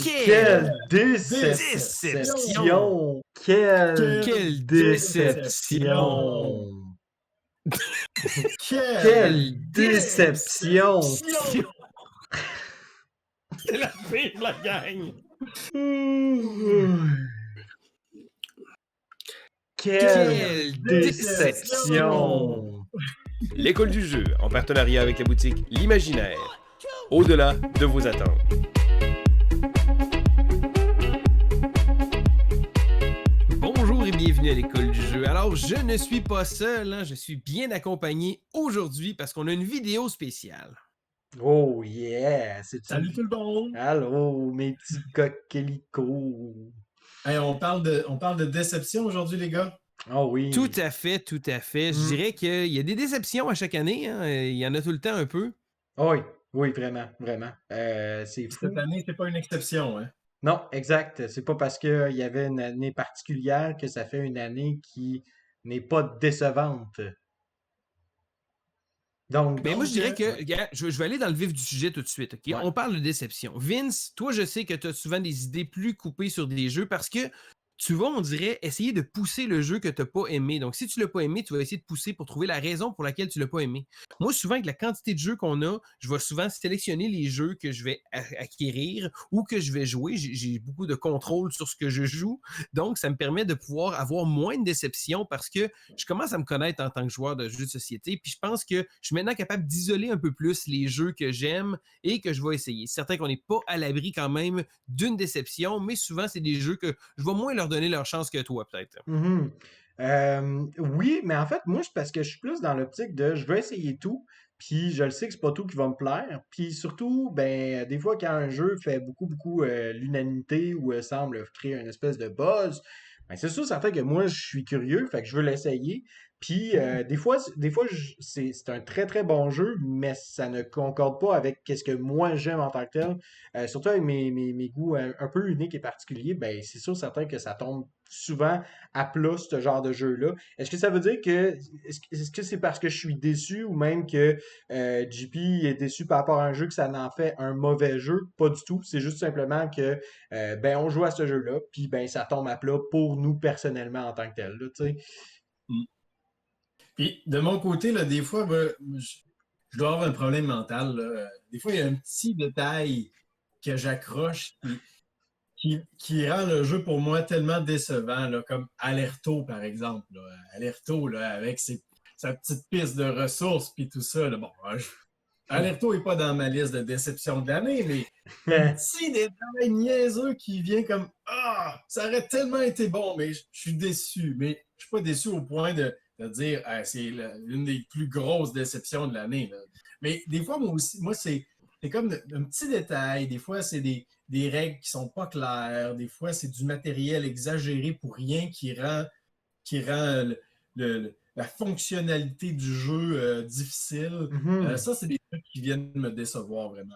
Quelle déception! Quelle déception! Quelle déception! C'est la pire, la gang! Quelle déception! L'école du jeu, en partenariat avec la boutique L'Imaginaire. Au-delà de vos attentes. Bonjour et bienvenue à l'école du jeu. Alors, je ne suis pas seul, hein, je suis bien accompagné aujourd'hui parce qu'on a une vidéo spéciale. Oh yeah! Salut tout le monde! Allô, mes petits coquelicots! Hey, on parle de déception aujourd'hui, les gars. Oh oui! Tout à fait, tout à fait. Je dirais qu'il y a des déceptions à chaque année, hein. Il y en a tout le temps un peu. Oh oui, oui, vraiment, vraiment. C'est fou. Cette année, c'est pas une exception, hein? Non, exact. C'est pas parce qu'il y avait une année particulière que ça fait une année qui n'est pas décevante. Donc, Mais moi, je dirais que, ouais. regarde, je vais aller dans le vif du sujet tout de suite. OK? Ouais. On parle de déception. Vince, toi, je sais que tu as souvent des idées plus coupées sur des jeux parce que tu vas, on dirait, essayer de pousser le jeu que tu n'as pas aimé. Donc, si tu l'as pas aimé, tu vas essayer de pousser pour trouver la raison pour laquelle tu l'as pas aimé. Moi, souvent, avec la quantité de jeux qu'on a, je vais souvent sélectionner les jeux que je vais acquérir ou que je vais jouer. J'ai beaucoup de contrôle sur ce que je joue. Donc, ça me permet de pouvoir avoir moins de déception parce que je commence à me connaître en tant que joueur de jeux de société. Puis, je pense que je suis maintenant capable d'isoler un peu plus les jeux que j'aime et que je vais essayer. C'est certain qu'on n'est pas à l'abri quand même d'une déception, mais souvent, c'est des jeux que je vais moins leur donner leur chance que toi, peut-être. Oui, mais en fait, moi, c'est parce que je suis plus dans l'optique de je veux essayer tout, puis je le sais que c'est pas tout qui va me plaire. Puis surtout, ben, des fois, quand un jeu fait beaucoup l'unanimité ou semble créer une espèce de buzz, ben, c'est sûr, ça fait que moi, je suis curieux, fait que je veux l'essayer. Puis des fois, c'est un très bon jeu, mais ça ne concorde pas avec qu'est-ce que moi j'aime en tant que tel. Surtout avec mes goûts un peu uniques et particuliers, ben c'est sûr certain que ça tombe souvent à plat, ce genre de jeu-là. Est-ce que ça veut dire que est-ce que c'est parce que je suis déçu ou même que JP est déçu par rapport à un jeu que ça en fait un mauvais jeu? Pas du tout. C'est juste simplement que ben on joue à ce jeu-là, puis ben ça tombe à plat pour nous personnellement en tant que tel. Là, tu sais. Puis, de mon côté, là, des fois, ben, je dois avoir un problème mental, là. Des fois, il y a un petit détail que j'accroche qui rend le jeu pour moi tellement décevant, là, comme Alerto, par exemple. Là. Alerto, là, avec sa petite piste de ressources puis tout ça. Là, bon, Alerto n'est pas dans ma liste de déception de l'année, mais un petit détail niaiseux qui vient comme Ah, ça aurait tellement été bon, mais je suis déçu. Mais je suis pas déçu au point de dire c'est l'une des plus grosses déceptions de l'année. Là. Mais des fois, moi, c'est comme un petit détail. Des fois, c'est des règles qui sont pas claires. Des fois, c'est du matériel exagéré pour rien qui rend la fonctionnalité du jeu difficile. Ça, c'est des trucs qui viennent me décevoir vraiment.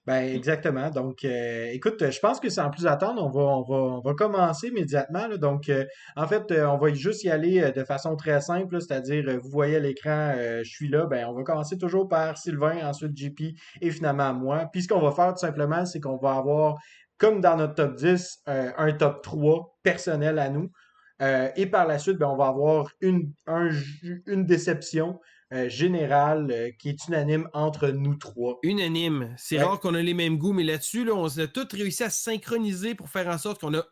Ben exactement. Donc, écoute, je pense que sans plus attendre, on va commencer immédiatement. Là. Donc, en fait, on va juste y aller de façon très simple, là, c'est-à-dire, vous voyez à l'écran, je suis là. Ben, on va commencer toujours par Sylvain, ensuite JP et finalement moi. Puis, ce qu'on va faire tout simplement, c'est qu'on va avoir, comme dans notre top 10, un top 3 personnel à nous. Et par la suite, ben, on va avoir une déception générale qui est unanime entre nous trois. Unanime. C'est Ouais. rare qu'on ait les mêmes goûts, mais là-dessus, là, on a tous réussi à se synchroniser pour faire en sorte qu'on a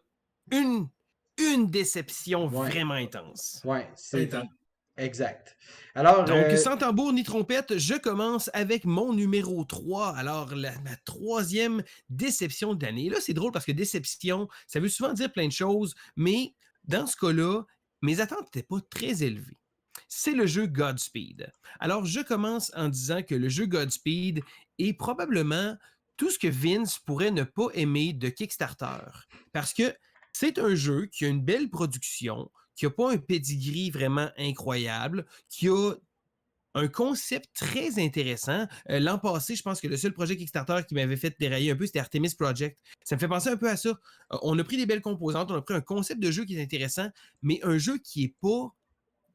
une déception vraiment intense. Ouais, c'est exact. Alors, donc, sans tambour ni trompette, je commence avec mon numéro 3. Alors, ma troisième déception de l'année. Là, c'est drôle parce que déception, ça veut souvent dire plein de choses, mais dans ce cas-là, mes attentes n'étaient pas très élevées. C'est le jeu Godspeed. Alors, je commence en disant que le jeu Godspeed est probablement tout ce que Vince pourrait ne pas aimer de Kickstarter. Parce que c'est un jeu qui a une belle production, qui n'a pas un pedigree vraiment incroyable, qui a un concept très intéressant. L'an passé, je pense que le seul projet Kickstarter qui m'avait fait dérailler un peu, c'était Artemis Project. Ça me fait penser un peu à ça. On a pris des belles composantes, on a pris un concept de jeu qui est intéressant, mais un jeu qui n'est pas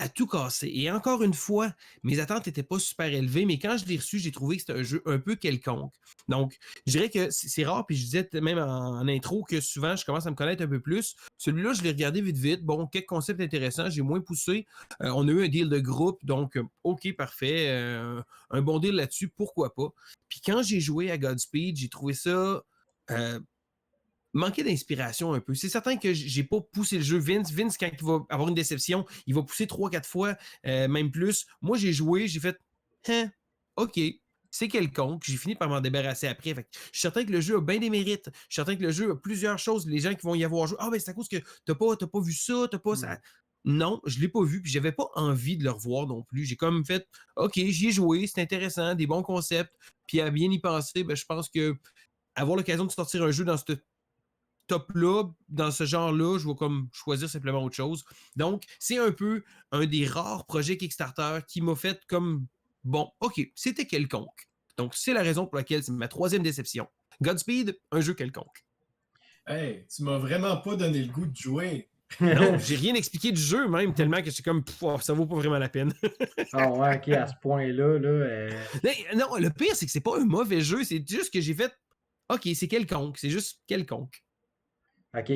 à tout casser. Et encore une fois, mes attentes n'étaient pas super élevées, mais quand je l'ai reçu, j'ai trouvé que c'était un jeu un peu quelconque. Donc, je dirais que c'est rare, puis je disais même en intro que souvent, je commence à me connaître un peu plus. Celui-là, je l'ai regardé vite, vite. Bon, quelques concepts intéressants, j'ai moins poussé. On a eu un deal de groupe, donc OK, parfait. Un bon deal là-dessus, pourquoi pas. Puis quand j'ai joué à Godspeed, j'ai trouvé ça manquait d'inspiration un peu. C'est certain que j'ai pas poussé le jeu. Vince, quand il va avoir une déception, il va pousser 3-4 fois, même plus. Moi, j'ai joué, j'ai fait hein, OK, c'est quelconque. J'ai fini par m'en débarrasser après. Fait que je suis certain que le jeu a bien des mérites. Je suis certain que le jeu a plusieurs choses. Les gens qui vont y avoir joué, ben c'est à cause que t'as pas vu ça, t'as pas ça. Non, je l'ai pas vu, puis j'avais pas envie de le revoir non plus. J'ai comme fait OK, j'y ai joué, c'est intéressant, des bons concepts, puis à bien y penser, je pense que avoir l'occasion de sortir un jeu dans ce top-là, dans ce genre-là, je vais comme choisir simplement autre chose. Donc, c'est un peu un des rares projets Kickstarter qui m'a fait comme bon, OK, c'était quelconque. Donc, c'est la raison pour laquelle c'est ma troisième déception. Godspeed, un jeu quelconque. Hey, tu m'as vraiment pas donné le goût de jouer. Non, j'ai rien expliqué du jeu même, tellement que c'est comme ça vaut pas vraiment la peine. Ah ouais, ok, à ce point-là, Non, le pire, c'est que c'est pas un mauvais jeu, c'est juste que j'ai fait OK, c'est quelconque, c'est juste quelconque. OK.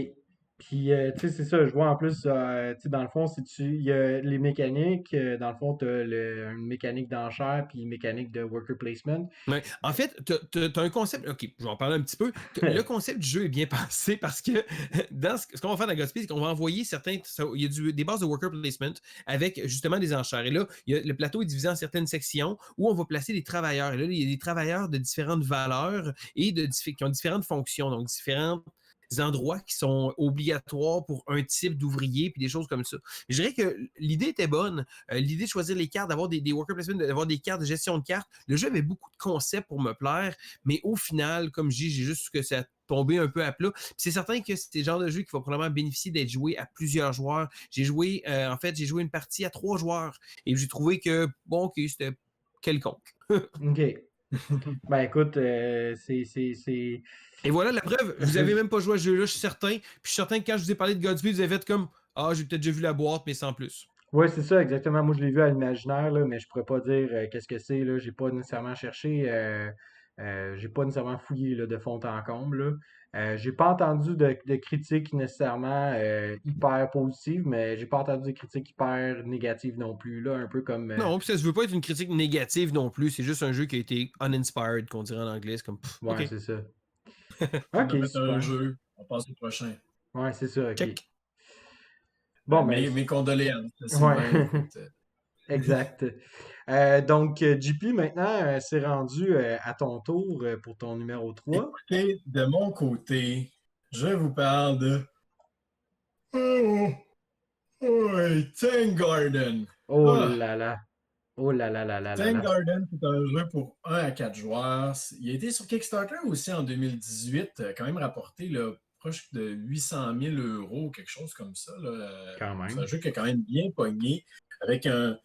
Puis, tu sais, c'est ça, je vois en plus, tu sais, dans le fond, il y a les mécaniques, dans le fond, tu as une mécanique d'enchère puis une mécanique de worker placement. Ouais. En fait, tu as un concept. OK, je vais en parler un petit peu. Le concept du jeu est bien pensé parce que dans ce qu'on va faire dans Godspeed, c'est qu'on va envoyer certains. Il y a des bases de worker placement avec justement des enchères. Et là, le plateau est divisé en certaines sections où on va placer des travailleurs. Et là, il y a des travailleurs de différentes valeurs et qui ont différentes fonctions, donc différentes endroits qui sont obligatoires pour un type d'ouvrier puis des choses comme ça. Je dirais que l'idée était bonne. L'idée de choisir les cartes, d'avoir des worker placement, d'avoir des cartes de gestion de cartes. Le jeu avait beaucoup de concepts pour me plaire, mais au final, comme je dis, j'ai juste que ça a tombé un peu à plat. Puis c'est certain que c'est le genre de jeu qui va probablement bénéficier d'être joué à plusieurs joueurs. J'ai joué une partie à 3 joueurs et j'ai trouvé que, bon, OK, c'était quelconque. OK. Ben écoute, Et voilà la preuve, vous avez même pas joué à ce jeu-là, je suis certain. Puis je suis certain que quand je vous ai parlé de Godspeed, vous avez fait comme j'ai peut-être déjà vu la boîte, mais sans plus. Ouais, c'est ça, exactement. Moi, je l'ai vu à l'imaginaire, là, mais je pourrais pas dire qu'est-ce que c'est, là. J'ai pas nécessairement cherché, j'ai pas nécessairement fouillé, là, de fond en comble, là. J'ai pas entendu de critiques nécessairement hyper positives, mais j'ai pas entendu de critiques hyper négatives non plus, là. Un peu comme... Non, puis ça se veut pas être une critique négative non plus, c'est juste un jeu qui a été uninspired, qu'on dirait en anglais, c'est comme Ouais, OK. c'est ça. On a OK, fait un super. jeu, on passe au prochain. Ouais, c'est ça, OK. Check. Bon, ben, Mes condoléances, ouais. Sylvain. Écoute, Exact. Donc, JP, maintenant, c'est rendu à ton tour pour ton numéro 3. écoutez, de mon côté, je vous parle de oh, Tank Garden. Oh Ah, là là. Oh là là là là là Tank là. Garden, c'est un jeu pour 1 à 4 joueurs. Il a été sur Kickstarter aussi en 2018, quand même rapporté là, proche de 800 000 €, quelque chose comme ça. Là. Quand C'est un même. jeu qui a quand même bien pogné, avec un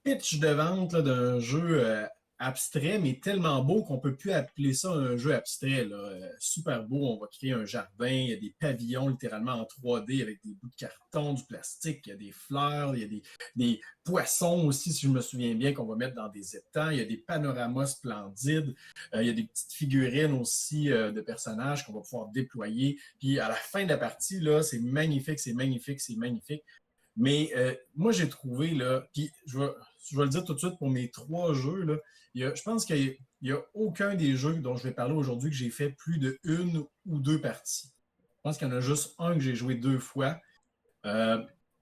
pitch de vente là, d'un jeu abstrait, mais tellement beau qu'on ne peut plus appeler ça un jeu abstrait. Là. Super beau, on va créer un jardin, il y a des pavillons littéralement en 3D avec des bouts de carton, du plastique, il y a des fleurs, il y a des poissons aussi, si je me souviens bien, qu'on va mettre dans des étangs. Il y a des panoramas splendides. Il y a des petites figurines aussi de personnages qu'on va pouvoir déployer. Puis à la fin de la partie, là, c'est magnifique, c'est magnifique, c'est magnifique. Mais moi, j'ai trouvé, là, puis je vais le dire tout de suite pour mes 3 jeux, là, je pense qu'il n'y a aucun des jeux dont je vais parler aujourd'hui que j'ai fait plus de 1 ou 2 parties. Je pense qu'il y en a juste un que j'ai joué 2 fois.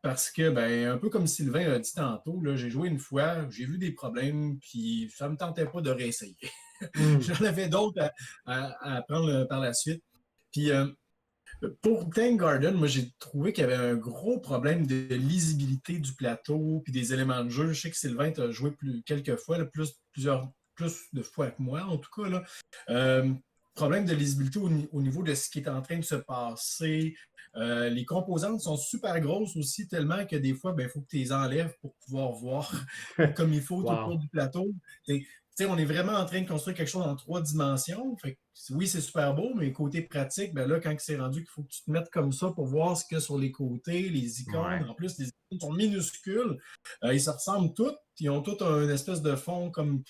Parce que, ben, un peu comme Sylvain a dit tantôt, là, j'ai joué une fois, j'ai vu des problèmes, puis ça ne me tentait pas de réessayer. Hmm. J'en avais d'autres à prendre par la suite. Puis pour Tank Garden, moi, j'ai trouvé qu'il y avait un gros problème de lisibilité du plateau, puis des éléments de jeu. Je sais que Sylvain t'a joué quelques fois, là, plus de fois que moi, en tout cas. Là. Problème de lisibilité au niveau de ce qui est en train de se passer. Les composantes sont super grosses aussi, tellement que des fois, il faut que tu les enlèves pour pouvoir voir comme il faut tout Wow. autour du plateau. sais, on est vraiment en train de construire quelque chose en 3 dimensions. Fait que, oui, c'est super beau, mais côté pratique, ben là, quand c'est rendu qu'il faut que tu te mettes comme ça pour voir ce qu'il y a sur les côtés, les icônes, Ouais. en plus, les icônes sont minuscules, ils se ressemblent toutes, ils ont tous un espèce de fond comme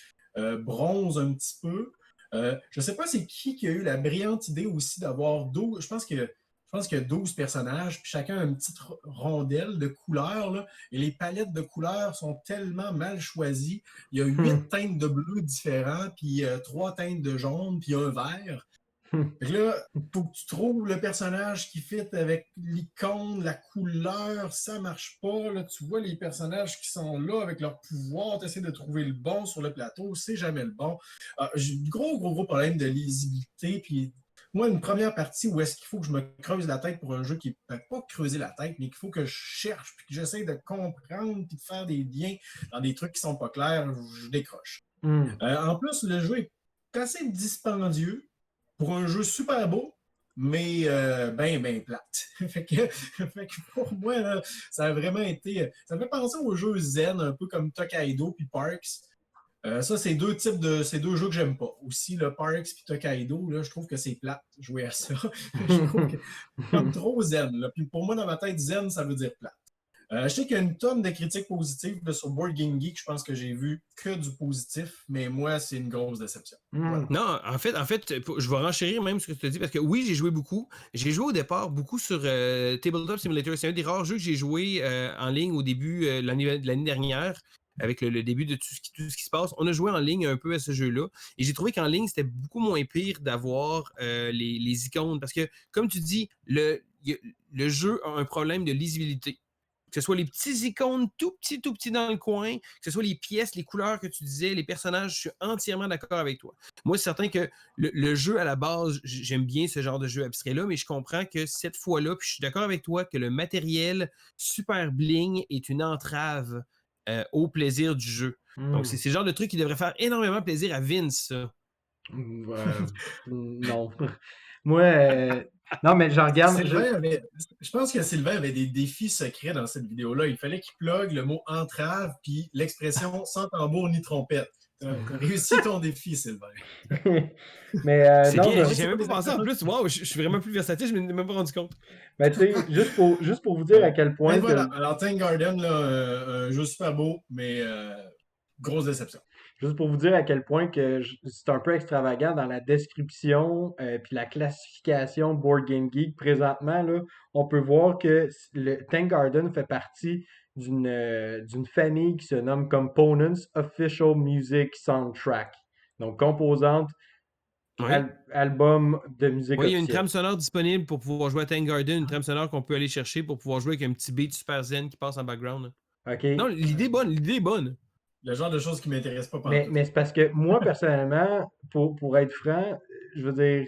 bronze un petit peu. Je ne sais pas c'est qui a eu la brillante idée aussi d'avoir 12, je pense qu'il y a 12 personnages, puis chacun a une petite rondelle de couleurs, là, et les palettes de couleurs sont tellement mal choisies. Il y a 8 teintes de bleu différents, puis 3 teintes de jaune, puis un vert. Fait que là, il faut que tu trouves le personnage qui fit avec l'icône, la couleur, ça marche pas. Là, tu vois les personnages qui sont là avec leur pouvoir, tu essaies de trouver le bon sur le plateau, c'est jamais le bon. J'ai un gros problème de lisibilité. Puis moi, une première partie où est-ce qu'il faut que je me creuse la tête pour un jeu qui ne peut pas creuser la tête, mais qu'il faut que je cherche, puis que j'essaie de comprendre, puis de faire des liens dans des trucs qui sont pas clairs, je décroche. En plus, le jeu est assez dispendieux pour un jeu super beau, mais ben plate. fait que pour moi, là, ça a vraiment été. Ça me fait penser aux jeux Zen, un peu comme Tokaido puis Parks. Ça, c'est c'est deux jeux que j'aime pas. Aussi, le Parks puis Tokaido, là, je trouve que c'est plate jouer à ça. Je trouve que c'est comme trop zen. Là. Puis pour moi, dans ma tête, zen, ça veut dire plate. Je sais qu'il y a une tonne de critiques positives là, sur Board Game Geek. Je pense que j'ai vu que du positif, mais moi, c'est une grosse déception. Voilà. Non, en fait, je vais renchérir même ce que tu te dis parce que oui, j'ai joué beaucoup. J'ai joué au départ beaucoup sur Tabletop Simulator. C'est un des rares jeux que j'ai joué en ligne au début de l'année dernière. Avec le début de tout ce qui se passe, on a joué en ligne un peu à ce jeu-là. Et j'ai trouvé qu'en ligne, c'était beaucoup moins pire d'avoir les icônes. Parce que, comme tu dis, le jeu a un problème de lisibilité. Que ce soit les petits icônes tout petits dans le coin, que ce soit les pièces, les couleurs que tu disais, les personnages, je suis entièrement d'accord avec toi. Moi, c'est certain que le jeu, à la base, j'aime bien ce genre de jeu abstrait-là, mais je comprends que cette fois-là, puis je suis d'accord avec toi que le matériel super bling est une entrave au plaisir du jeu. Donc, c'est le genre de truc qui devrait faire énormément plaisir à Vince, ça. Non. Moi, non, mais je regarde. Je pense que Sylvain avait des défis secrets dans cette vidéo-là. Il fallait qu'il plug le mot entrave puis l'expression sans tambour ni trompette. Tu as réussi ton défi, Sylvain. Mais C'est non, bien, j'ai même pas pensé en plus. Wow, je suis vraiment plus versatile, je ne m'en ai même pas rendu compte. mais tu sais, juste pour vous dire à quel point Mais voilà. Alors, Tank Garden, là, un jeu super beau, mais grosse déception. Juste pour vous dire à quel point que c'est un peu extravagant dans la description puis la classification Board Game Geek présentement, là, on peut voir que le Tank Garden fait partie d'une famille qui se nomme Components Official Music Soundtrack. Donc, composante, Oui. album de musique Oui, il y a une officielle. trame sonore disponible pour pouvoir jouer à Tank Garden, une trame sonore qu'on peut aller chercher pour pouvoir jouer avec un petit beat super zen qui passe en background. OK? Non, l'idée est bonne, l'idée est bonne. Le genre de choses qui ne m'intéressent pas Mais pantoute. c'est parce que moi, personnellement, pour être franc, je veux dire,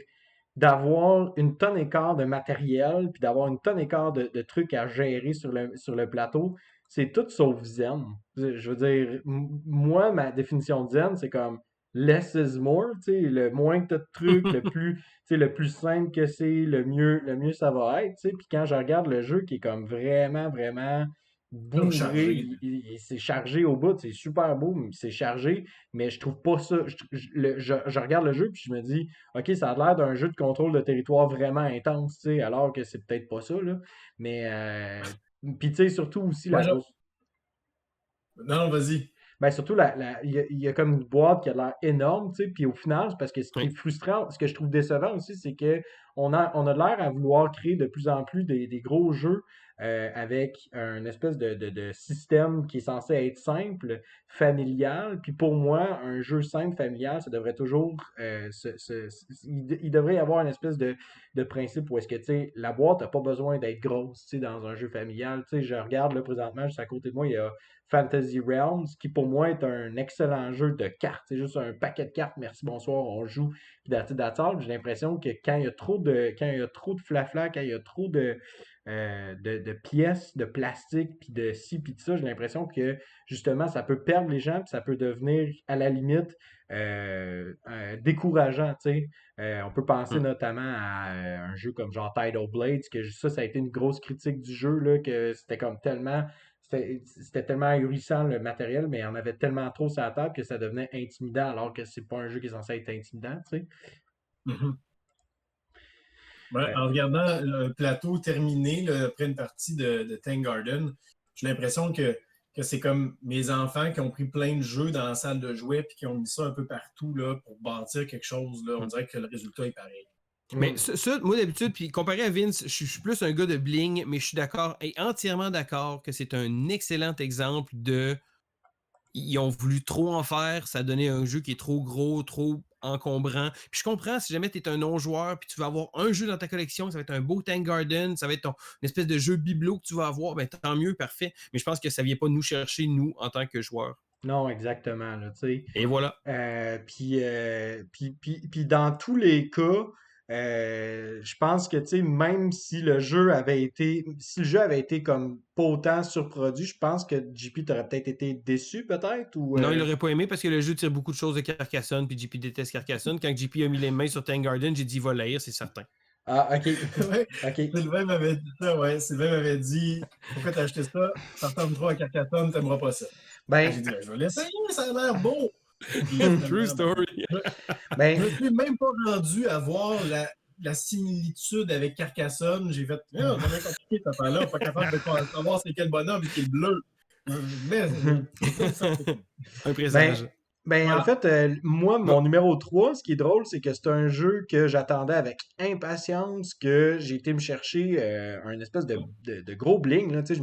d'avoir une tonne et quart de matériel, puis d'avoir une tonne et quart de trucs à gérer sur le plateau, c'est tout sauf zen. Je veux dire, moi, ma définition de zen, c'est comme less is more, tu sais, le moins que tu as de trucs, le plus simple que c'est, le mieux ça va être, tu sais. Puis quand je regarde le jeu qui est comme vraiment, vraiment bourré, Chargé. c'est chargé au bout, c'est super beau, mais c'est chargé, mais je trouve pas ça. Je regarde le jeu puis je me dis, ok, ça a l'air d'un jeu de contrôle de territoire vraiment intense, tu sais, alors que c'est peut-être pas ça, là. Mais, puis tu sais, surtout aussi Moi, la grosse. non, vas-y. Ben surtout, il y a comme une boîte qui a l'air énorme, tu sais, puis au final, c'est parce que ce qui est Oui. frustrant, ce que je trouve décevant aussi, c'est que on a l'air à vouloir créer de plus en plus des gros jeux avec un espèce de système qui est censé être simple, familial, puis pour moi, un jeu simple, familial, ça devrait toujours, il devrait y avoir une espèce de principe où est-ce que, tu sais, la boîte n'a pas besoin d'être grosse, tu sais, dans un jeu familial, tu sais, je regarde là présentement, juste à côté de moi, il y a Fantasy Realms, qui pour moi est un excellent jeu de cartes. C'est juste un paquet de cartes, merci, bonsoir, on joue, puis d'attente. J'ai l'impression que quand il y a trop de flafla, quand il y a trop de pièces, de plastique, puis de ci, puis de ça, j'ai l'impression que justement, ça peut perdre les gens, puis ça peut devenir, à la limite, décourageant, tu sais. On peut penser notamment à un jeu comme genre Tidal Blades, que ça a été une grosse critique du jeu, là, que c'était comme tellement c'était tellement ahurissant le matériel, mais il y en avait tellement trop sur la table que ça devenait intimidant, alors que c'est pas un jeu qui est censé être intimidant, tu sais. Mhm. Ouais, Euh, en regardant le plateau terminé là, après une partie de Tank Garden, j'ai l'impression que c'est comme mes enfants qui ont pris plein de jeux dans la salle de jouets puis qui ont mis ça un peu partout là, pour bâtir quelque chose. Là. On dirait que le résultat est pareil. Mais hmm. ça, moi d'habitude, puis comparé à Vince, je suis plus un gars de bling, mais je suis d'accord et entièrement d'accord que c'est un excellent exemple de. Ils ont voulu trop en faire, ça a donné un jeu qui est trop gros, trop encombrant. Puis je comprends, si jamais tu es un non-joueur, puis tu vas avoir un jeu dans ta collection, ça va être un beau Tank Garden, ça va être une espèce de jeu bibelot que tu vas avoir, ben tant mieux, parfait. Mais je pense que ça vient pas nous chercher, nous, en tant que joueurs. Non, exactement, là, tu sais. Et voilà. Puis dans tous les cas, je pense que, tu sais, même si si le jeu avait été comme pas autant surproduit, je pense que JP t'aurait peut-être été déçu, peut-être, ou... Non, il aurait pas aimé parce que le jeu tire beaucoup de choses de Carcassonne, puis JP déteste Carcassonne. Quand JP a mis les mains sur Tank Garden, j'ai dit il va l'haïr, c'est certain. Ah, ok, Ouais, ok. Sylvain m'avait dit ça, ouais. Sylvain m'avait dit pourquoi t'as acheté ça? Ça ressemble trop à Carcassonne, t'aimeras pas ça. Ben, J'ai dit ben, je vais l'essayer, ça a l'air beau. Puis True finalement, story. je ben, me suis même pas rendu à voir la similitude avec Carcassonne. J'ai fait, ah, c'est bien compliqué cette affaire-là, pas capable de savoir c'est quel bonhomme et qui est bleu. Mais c'est comme ça. Un Ben, présage. en Voilà. fait, moi, Bah, mon numéro 3, ce qui est drôle, c'est que c'est un jeu que j'attendais avec impatience, que j'ai été me chercher un espèce de gros bling, là, tu sais,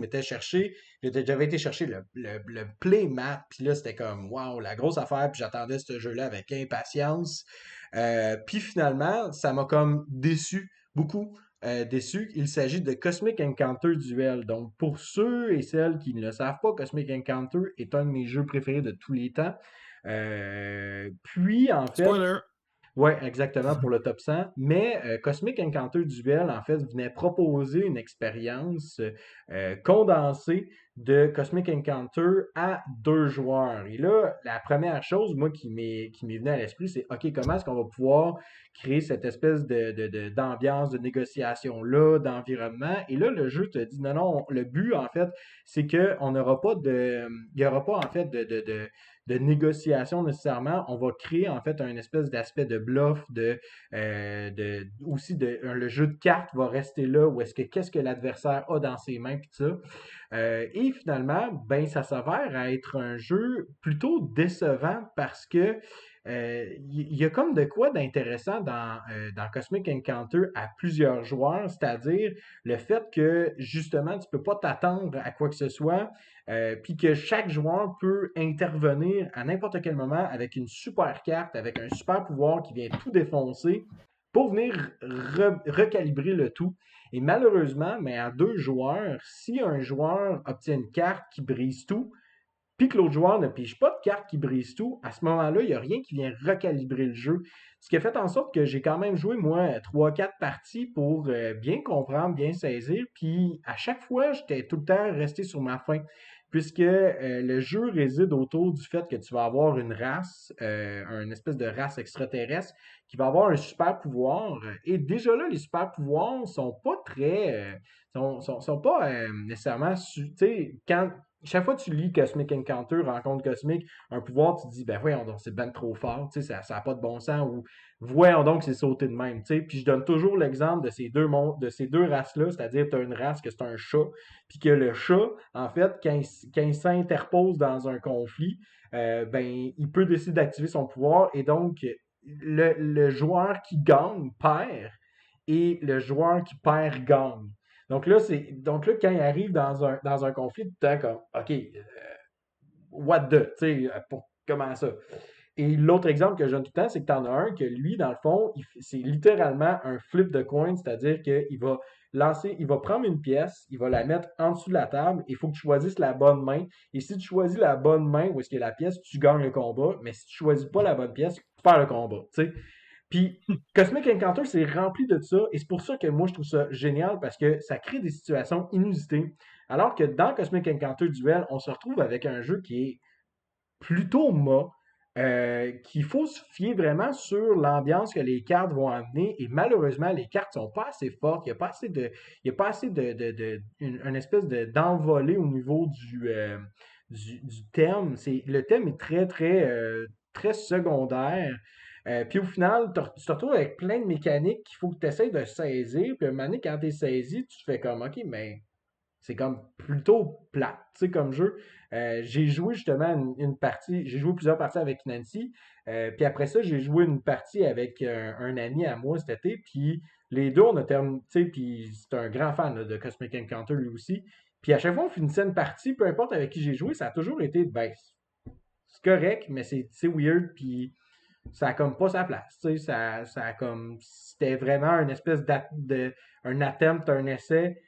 j'avais été chercher le Playmat, puis là, c'était comme, waouh, la grosse affaire, puis j'attendais ce jeu-là avec impatience. Puis finalement, ça m'a comme déçu, beaucoup déçu. Il s'agit de Cosmic Encounter Duel. Donc, pour ceux et celles qui ne le savent pas, Cosmic Encounter est un de mes jeux préférés de tous les temps. Puis, en fait, spoiler. ouais, exactement, pour le top 100. Mais Cosmic Encounter Duel, en fait, venait proposer une expérience condensée de Cosmic Encounter à 2 joueurs. Et là, la première chose, moi, qui m'est venue à l'esprit, c'est OK, comment est-ce qu'on va pouvoir créer cette espèce d'ambiance, de négociation-là, d'environnement? Et là, le jeu te dit non, non, le but, en fait, c'est qu'on n'aura pas de. Il n'y aura pas, en fait, de négociation nécessairement. On va créer en fait un espèce d'aspect de bluff, le jeu de cartes va rester là où est-ce que qu'est-ce que l'adversaire a dans ses mains puis ça. Et finalement, ben ça s'avère à être un jeu plutôt décevant parce que il y a comme de quoi d'intéressant dans Cosmic Encounter à plusieurs joueurs, c'est-à-dire le fait que justement tu peux pas t'attendre à quoi que ce soit, puis que chaque joueur peut intervenir à n'importe quel moment avec une super carte, avec un super pouvoir qui vient tout défoncer pour venir recalibrer le tout. Et malheureusement, mais à 2 joueurs, si un joueur obtient une carte qui brise tout, puis que l'autre joueur ne pige pas de carte qui brise tout, à ce moment-là, il n'y a rien qui vient recalibrer le jeu. Ce qui a fait en sorte que j'ai quand même joué, moi, 3-4 parties pour bien comprendre, bien saisir. Puis à chaque fois, j'étais tout le temps resté sur ma faim. Puisque le jeu réside autour du fait que tu vas avoir une race, une espèce de race extraterrestre qui va avoir un super pouvoir. Et déjà là, les super pouvoirs sont pas très, sont pas nécessairement, tu sais, chaque fois que tu lis Cosmic Encounter, Rencontre Cosmique, un pouvoir, tu te dis, ben voyons donc, c'est ben trop fort, tu sais, ça n'a pas de bon sens, ou voyons donc, c'est sauté de même, tu sais. Puis je donne toujours l'exemple de ces deux mondes, de ces deux races-là, c'est-à-dire tu as une race que c'est un chat, puis que le chat, en fait, quand il s'interpose dans un conflit, ben, il peut décider d'activer son pouvoir, et donc, le joueur qui gagne perd, et le joueur qui perd gagne. Donc là, quand il arrive dans un conflit, tout le temps comme, OK, what the, tu sais, comment ça? Et l'autre exemple que je donne tout le temps, c'est que tu en as un que lui, dans le fond, c'est littéralement un flip de coin, c'est-à-dire il va prendre une pièce, il va la mettre en dessous de la table, il faut que tu choisisses la bonne main. Et si tu choisis la bonne main, où est-ce qu'il y a la pièce, tu gagnes le combat, mais si tu choisis pas la bonne pièce, tu perds le combat, tu sais. Puis Cosmic Encounter, c'est rempli de ça, et c'est pour ça que moi, je trouve ça génial, parce que ça crée des situations inusitées. Alors que dans Cosmic Encounter Duel, on se retrouve avec un jeu qui est plutôt mât, qu'il faut se fier vraiment sur l'ambiance que les cartes vont amener. Et malheureusement, les cartes sont pas assez fortes. Il n'y a pas assez il y a pas assez une espèce d'envolée au niveau du thème. Le thème est très secondaire. Puis au final, tu te retrouves avec plein de mécaniques qu'il faut que tu essaies de saisir. Puis à un moment donné, quand tu es saisi, tu fais comme, OK, mais c'est comme plutôt plate, tu sais, comme jeu. J'ai joué justement une partie, j'ai joué plusieurs parties avec Nancy, puis après ça, j'ai joué une partie avec un ami à moi cet été, puis les deux, on a terminé, tu sais, puis c'est un grand fan là, de Cosmic Encounter lui aussi. Puis à chaque fois, on finissait une partie, peu importe avec qui j'ai joué, ça a toujours été, ben, c'est correct, mais c'est weird, puis ça a comme pas sa place, tu sais, ça a comme, c'était vraiment une espèce un attempt, un essai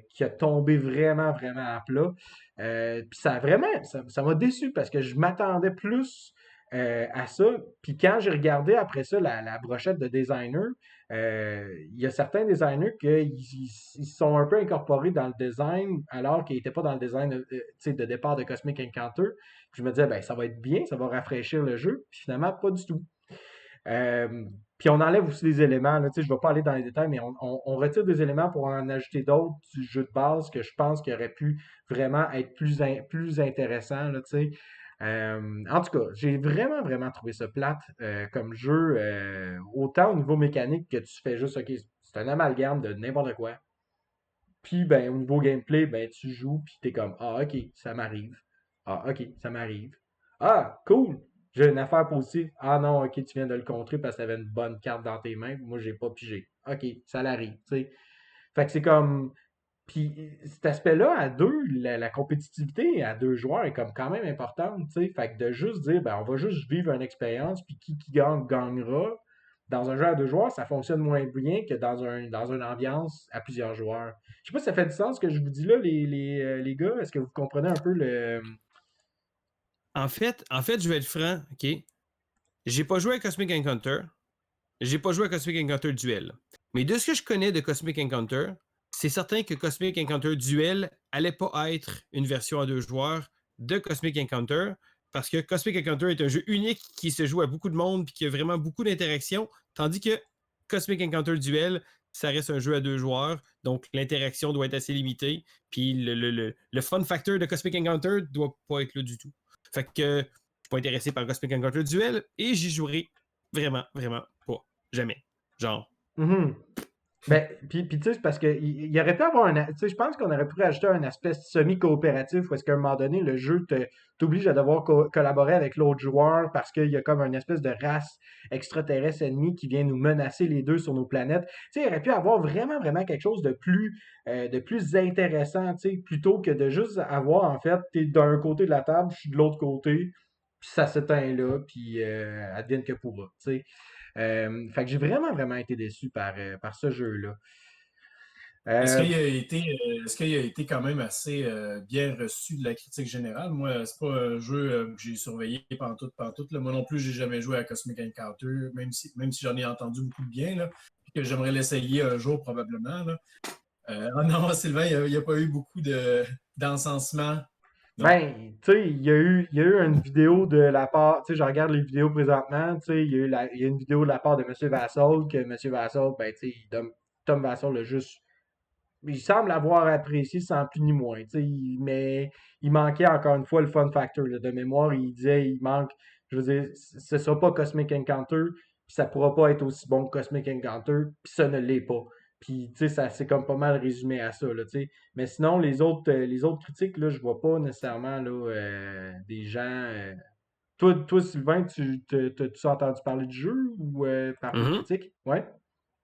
qui a tombé vraiment à plat. Puis ça a vraiment, ça m'a déçu parce que je m'attendais plus à ça. Puis quand j'ai regardé après ça la brochette de designers, il y a certains designers ils sont un peu incorporés dans le design alors qu'ils n'étaient pas dans le design tu sais, de départ de Cosmic Encounter. Puis je me disais, ben, ça va être bien, ça va rafraîchir le jeu. Puis finalement, pas du tout. Puis on enlève aussi des éléments. Là, je ne vais pas aller dans les détails, mais on retire des éléments pour en ajouter d'autres du jeu de base que je pense qu'il aurait pu vraiment être plus intéressant. Là, en tout cas, j'ai vraiment trouvé ça plate comme jeu. Autant au niveau mécanique que tu fais juste, OK, c'est un amalgame de n'importe quoi. Puis ben, au niveau gameplay, ben, tu joues, puis t'es comme, ah, OK, ça m'arrive. Ah, OK, ça m'arrive. Ah, cool! J'ai une affaire positive. Ah non, OK, tu viens de le contrer parce que t'avais une bonne carte dans tes mains. Moi, j'ai pas pigé. OK, ça l'arrive, tu sais. Fait que c'est comme. Puis cet aspect-là, à deux, la compétitivité à deux joueurs est comme quand même importante, tu sais. Fait que de juste dire, ben, on va juste vivre une expérience, puis qui gagne, gagnera. Dans un jeu à deux joueurs, ça fonctionne moins bien que dans une ambiance à plusieurs joueurs. Je sais pas si ça fait du sens ce que je vous dis là, les gars. Est-ce que vous comprenez un peu le. En fait, je vais être franc, OK? J'ai pas joué à Cosmic Encounter. J'ai pas joué à Cosmic Encounter Duel. Mais de ce que je connais de Cosmic Encounter, c'est certain que Cosmic Encounter Duel allait pas être une version à deux joueurs de Cosmic Encounter parce que Cosmic Encounter est un jeu unique qui se joue à beaucoup de monde et qui a vraiment beaucoup d'interactions, tandis que Cosmic Encounter Duel, ça reste un jeu à deux joueurs, donc l'interaction doit être assez limitée, puis le fun factor de Cosmic Encounter doit pas être là du tout. Fait que je suis pas intéressé par Cosmic Encounter Duel et j'y jouerai vraiment pas. Jamais. Genre. Mhm. Ben, puis tu sais, c'est parce que il aurait pu avoir tu sais, je pense qu'on aurait pu rajouter un aspect semi-coopératif où est-ce qu'à un moment donné, le jeu t'oblige à devoir collaborer avec l'autre joueur parce qu'il y a comme une espèce de race extraterrestre ennemie qui vient nous menacer les deux sur nos planètes. Tu sais, il aurait pu avoir vraiment quelque chose de plus intéressant, tu sais, plutôt que de juste avoir, en fait, t'es d'un côté de la table, je suis de l'autre côté, puis ça s'éteint là, puis advienne que pourra, tu sais. Fait que j'ai vraiment été déçu par ce jeu-là. Est-ce Euh, qu'il a été, est-ce qu'il a été quand même assez bien reçu de la critique générale? Moi, c'est pas un jeu que j'ai surveillé pantoute, là. Moi non plus, j'ai jamais joué à Cosmic Encounter, même si j'en ai entendu beaucoup de bien, là, puis que j'aimerais l'essayer un jour probablement, là. Ah non, Sylvain, il n'y a pas eu beaucoup d'encensement. Non. ben, tu sais, il y a eu une vidéo de la part, tu sais, je regarde les vidéos présentement, tu sais, il y a une vidéo de la part de M. Vassal, que M. Vassal, ben, tu sais, Tom Vassal a juste, il semble avoir apprécié sans plus ni moins, tu sais, mais il manquait encore une fois le fun factor, là, de mémoire, il disait, il manque, je veux dire, ce sera pas Cosmic Encounter, puis ça pourra pas être aussi bon que Cosmic Encounter, puis ça ne l'est pas. Puis, tu sais, ça c'est comme pas mal résumé à ça, là, tu sais. Mais sinon, les autres critiques, là, je vois pas nécessairement, là, des gens... Toi, Sylvain, tu as entendu parler du jeu ou par les Mm-hmm. critiques? Ouais?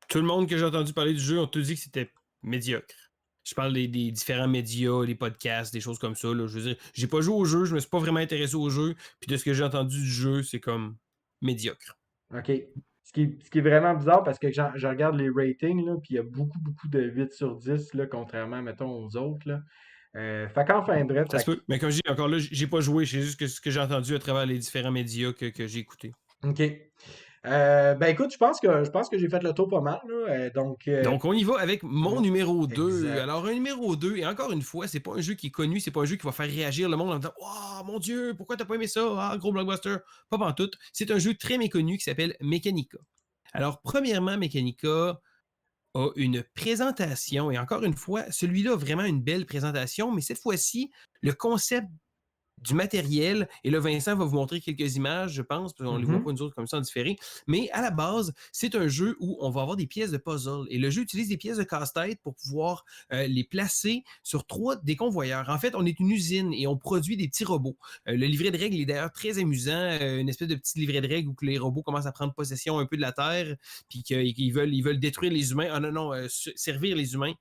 Tout le monde que j'ai entendu parler du jeu, on te dit que c'était médiocre. Je parle des différents médias, des podcasts, des choses comme ça. Là. Je veux dire, j'ai pas joué au jeu, je me suis pas vraiment intéressé au jeu. Puis de ce que j'ai entendu du jeu, c'est comme médiocre. OK. Ce qui est vraiment bizarre parce que je regarde les ratings, là, puis il y a beaucoup de 8 sur 10, là, contrairement, mettons, aux autres, là. Fait qu'enfin, bref, Ça se peut. Mais comme je dis, encore là, j'ai pas joué. C'est juste que ce que j'ai entendu à travers les différents médias que j'ai écoutés. OK. Ben écoute, je pense que j'ai fait le tour pas mal, là. Donc, on y va avec mon ouais, numéro 2. exact. Alors, un numéro 2, et encore une fois, c'est pas un jeu qui est connu, c'est pas un jeu qui va faire réagir le monde en disant oh mon Dieu, pourquoi t'as pas aimé ça? Ah, gros blockbuster. Pas pantoute. C'est un jeu très méconnu qui s'appelle Mechanica. Alors, premièrement, Mechanica a une présentation, et encore une fois, celui-là a vraiment une belle présentation, mais cette fois-ci, le concept du matériel. Et là, Vincent va vous montrer quelques images, je pense, parce qu'on ne les voit pas Mhm. nous autres comme ça en différé. Mais à la base, c'est un jeu où on va avoir des pièces de puzzle. Et le jeu utilise des pièces de casse-tête pour pouvoir les placer sur des convoyeurs. En fait, on est une usine et on produit des petits robots. Le livret de règles est d'ailleurs très amusant. Une espèce de petit livret de règles où que les robots commencent à prendre possession un peu de la Terre, puis qu'ils veulent détruire les humains. Ah non, non, servir les humains.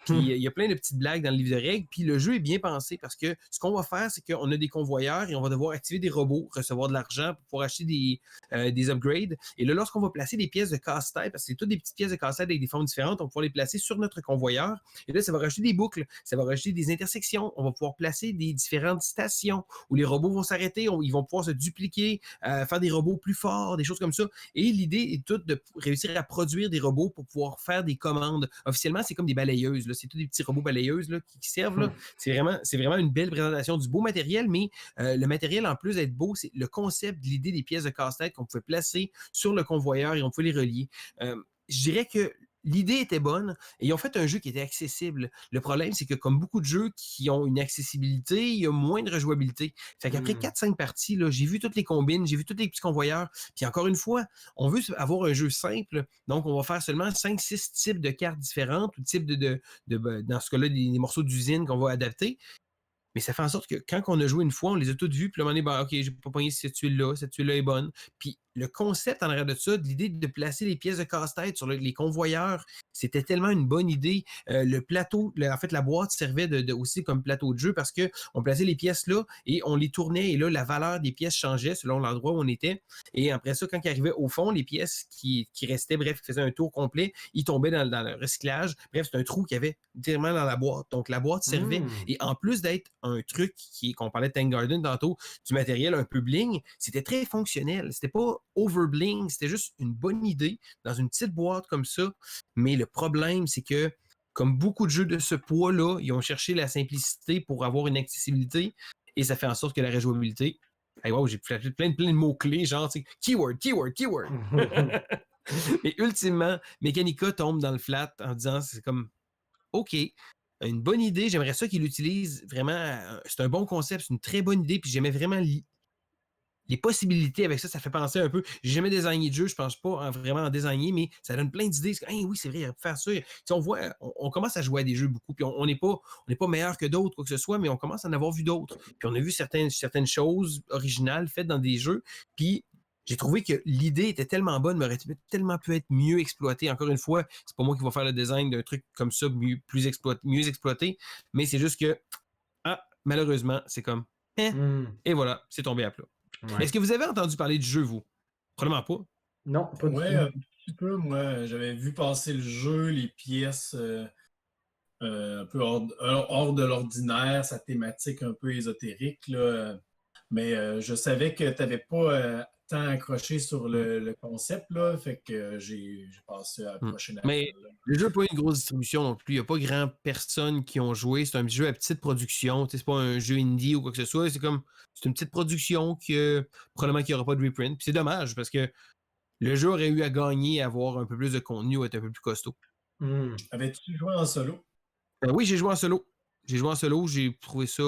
Puis il y a plein de petites blagues dans le livre de règles. Puis le jeu est bien pensé parce que ce qu'on va faire, c'est qu'on a des convoyeurs et on va devoir activer des robots, recevoir de l'argent pour pouvoir acheter des upgrades. Et là, lorsqu'on va placer des pièces de casse-tête, parce que c'est toutes des petites pièces de casse-tête avec des formes différentes, on va pouvoir les placer sur notre convoyeur. Et là, ça va rajouter des boucles, ça va rajouter des intersections. On va pouvoir placer des différentes stations où les robots vont s'arrêter, ils vont pouvoir se dupliquer, faire des robots plus forts, des choses comme ça. Et l'idée est toute de réussir à produire des robots pour pouvoir faire des commandes. Officiellement, c'est comme des balayeuses. Là. C'est tous des petits robots balayeuses là, qui servent. Là. C'est vraiment une belle présentation du beau matériel, mais le matériel, en plus d'être beau, c'est le concept, l'idée des pièces de casse-tête qu'on pouvait placer sur le convoyeur et on pouvait les relier. Je dirais que l'idée était bonne et ils ont fait un jeu qui était accessible. Le problème, c'est que comme beaucoup de jeux qui ont une accessibilité, il y a moins de rejouabilité. Fait qu'après Hmm. 4-5 parties, là, j'ai vu toutes les combines, j'ai vu tous les petits convoyeurs. Puis encore une fois, on veut avoir un jeu simple, donc on va faire seulement 5-6 types de cartes différentes ou types dans ce cas-là, des morceaux d'usine qu'on va adapter. Mais ça fait en sorte que quand on a joué une fois, on les a toutes vues, puis là, on est ben, OK, j'ai pas pogné cette tuile-là est bonne. Puis le concept en arrière de ça, de l'idée de placer les pièces de casse-tête sur les convoyeurs, c'était tellement une bonne idée. Le plateau, en fait, la boîte servait aussi comme plateau de jeu parce qu'on plaçait les pièces là et on les tournait et là, la valeur des pièces changeait selon l'endroit où on était. Et après ça, quand ils arrivaient au fond, les pièces qui restaient, bref, qui faisaient un tour complet, ils tombaient dans le recyclage. Bref, c'est un trou qu'il y avait directement dans la boîte. Donc, la boîte servait. Hmm. Et en plus d'être un truc qu'on parlait de Tank Garden tantôt, du matériel un peu bling, c'était très fonctionnel. C'était pas over bling, c'était juste une bonne idée dans une petite boîte comme ça. Mais le problème, c'est que comme beaucoup de jeux de ce poids-là, ils ont cherché la simplicité pour avoir une accessibilité et ça fait en sorte que la rejouabilité. Hey, wow, j'ai plein de mots-clés, genre, keyword, keyword, keyword. Mais ultimement, Mechanica tombe dans le flat en disant c'est comme OK, une bonne idée, j'aimerais ça qu'il l'utilise vraiment. C'est un bon concept, c'est une très bonne idée, puis j'aimais vraiment les possibilités avec ça. Ça fait penser un peu. J'ai jamais designé de jeu, je pense pas vraiment en designer, mais ça donne plein d'idées. Hey, oui, c'est vrai, il aurait pu faire ça. On voit, on commence à jouer à des jeux beaucoup, puis on n'est pas meilleur que d'autres, quoi que ce soit, mais on commence à en avoir vu d'autres. Puis on a vu certaines choses originales faites dans des jeux, puis j'ai trouvé que l'idée était tellement bonne, mais aurait tellement pu être mieux exploitée. Encore une fois, c'est pas moi qui va faire le design d'un truc comme ça mieux exploité, mais c'est juste que, malheureusement, c'est comme, Hmm. et voilà, c'est tombé à plat. Est-ce Ouais. que vous avez entendu parler du jeu, vous? Probablement pas. Non, pas du Ouais, tout. un petit peu, moi, j'avais vu passer le jeu, les pièces un peu hors de l'ordinaire, sa thématique un peu ésotérique, là. Mais je savais que tu n'avais pas tant accroché sur le concept, là, fait que j'ai passé à la Hmm. prochaine Mais appel. le jeu n'a pas une grosse distribution non plus. Il n'y a pas grand personne qui ont joué. C'est un jeu à petite production. C'est pas un jeu indie ou quoi que ce soit. C'est une petite production probablement qu'il n'y aura pas de reprint. Puis c'est dommage parce que le jeu aurait eu à gagner, à avoir un peu plus de contenu, ou être un peu plus costaud. Hmm. Avais-tu joué en solo? Oui, j'ai joué en solo. J'ai trouvé ça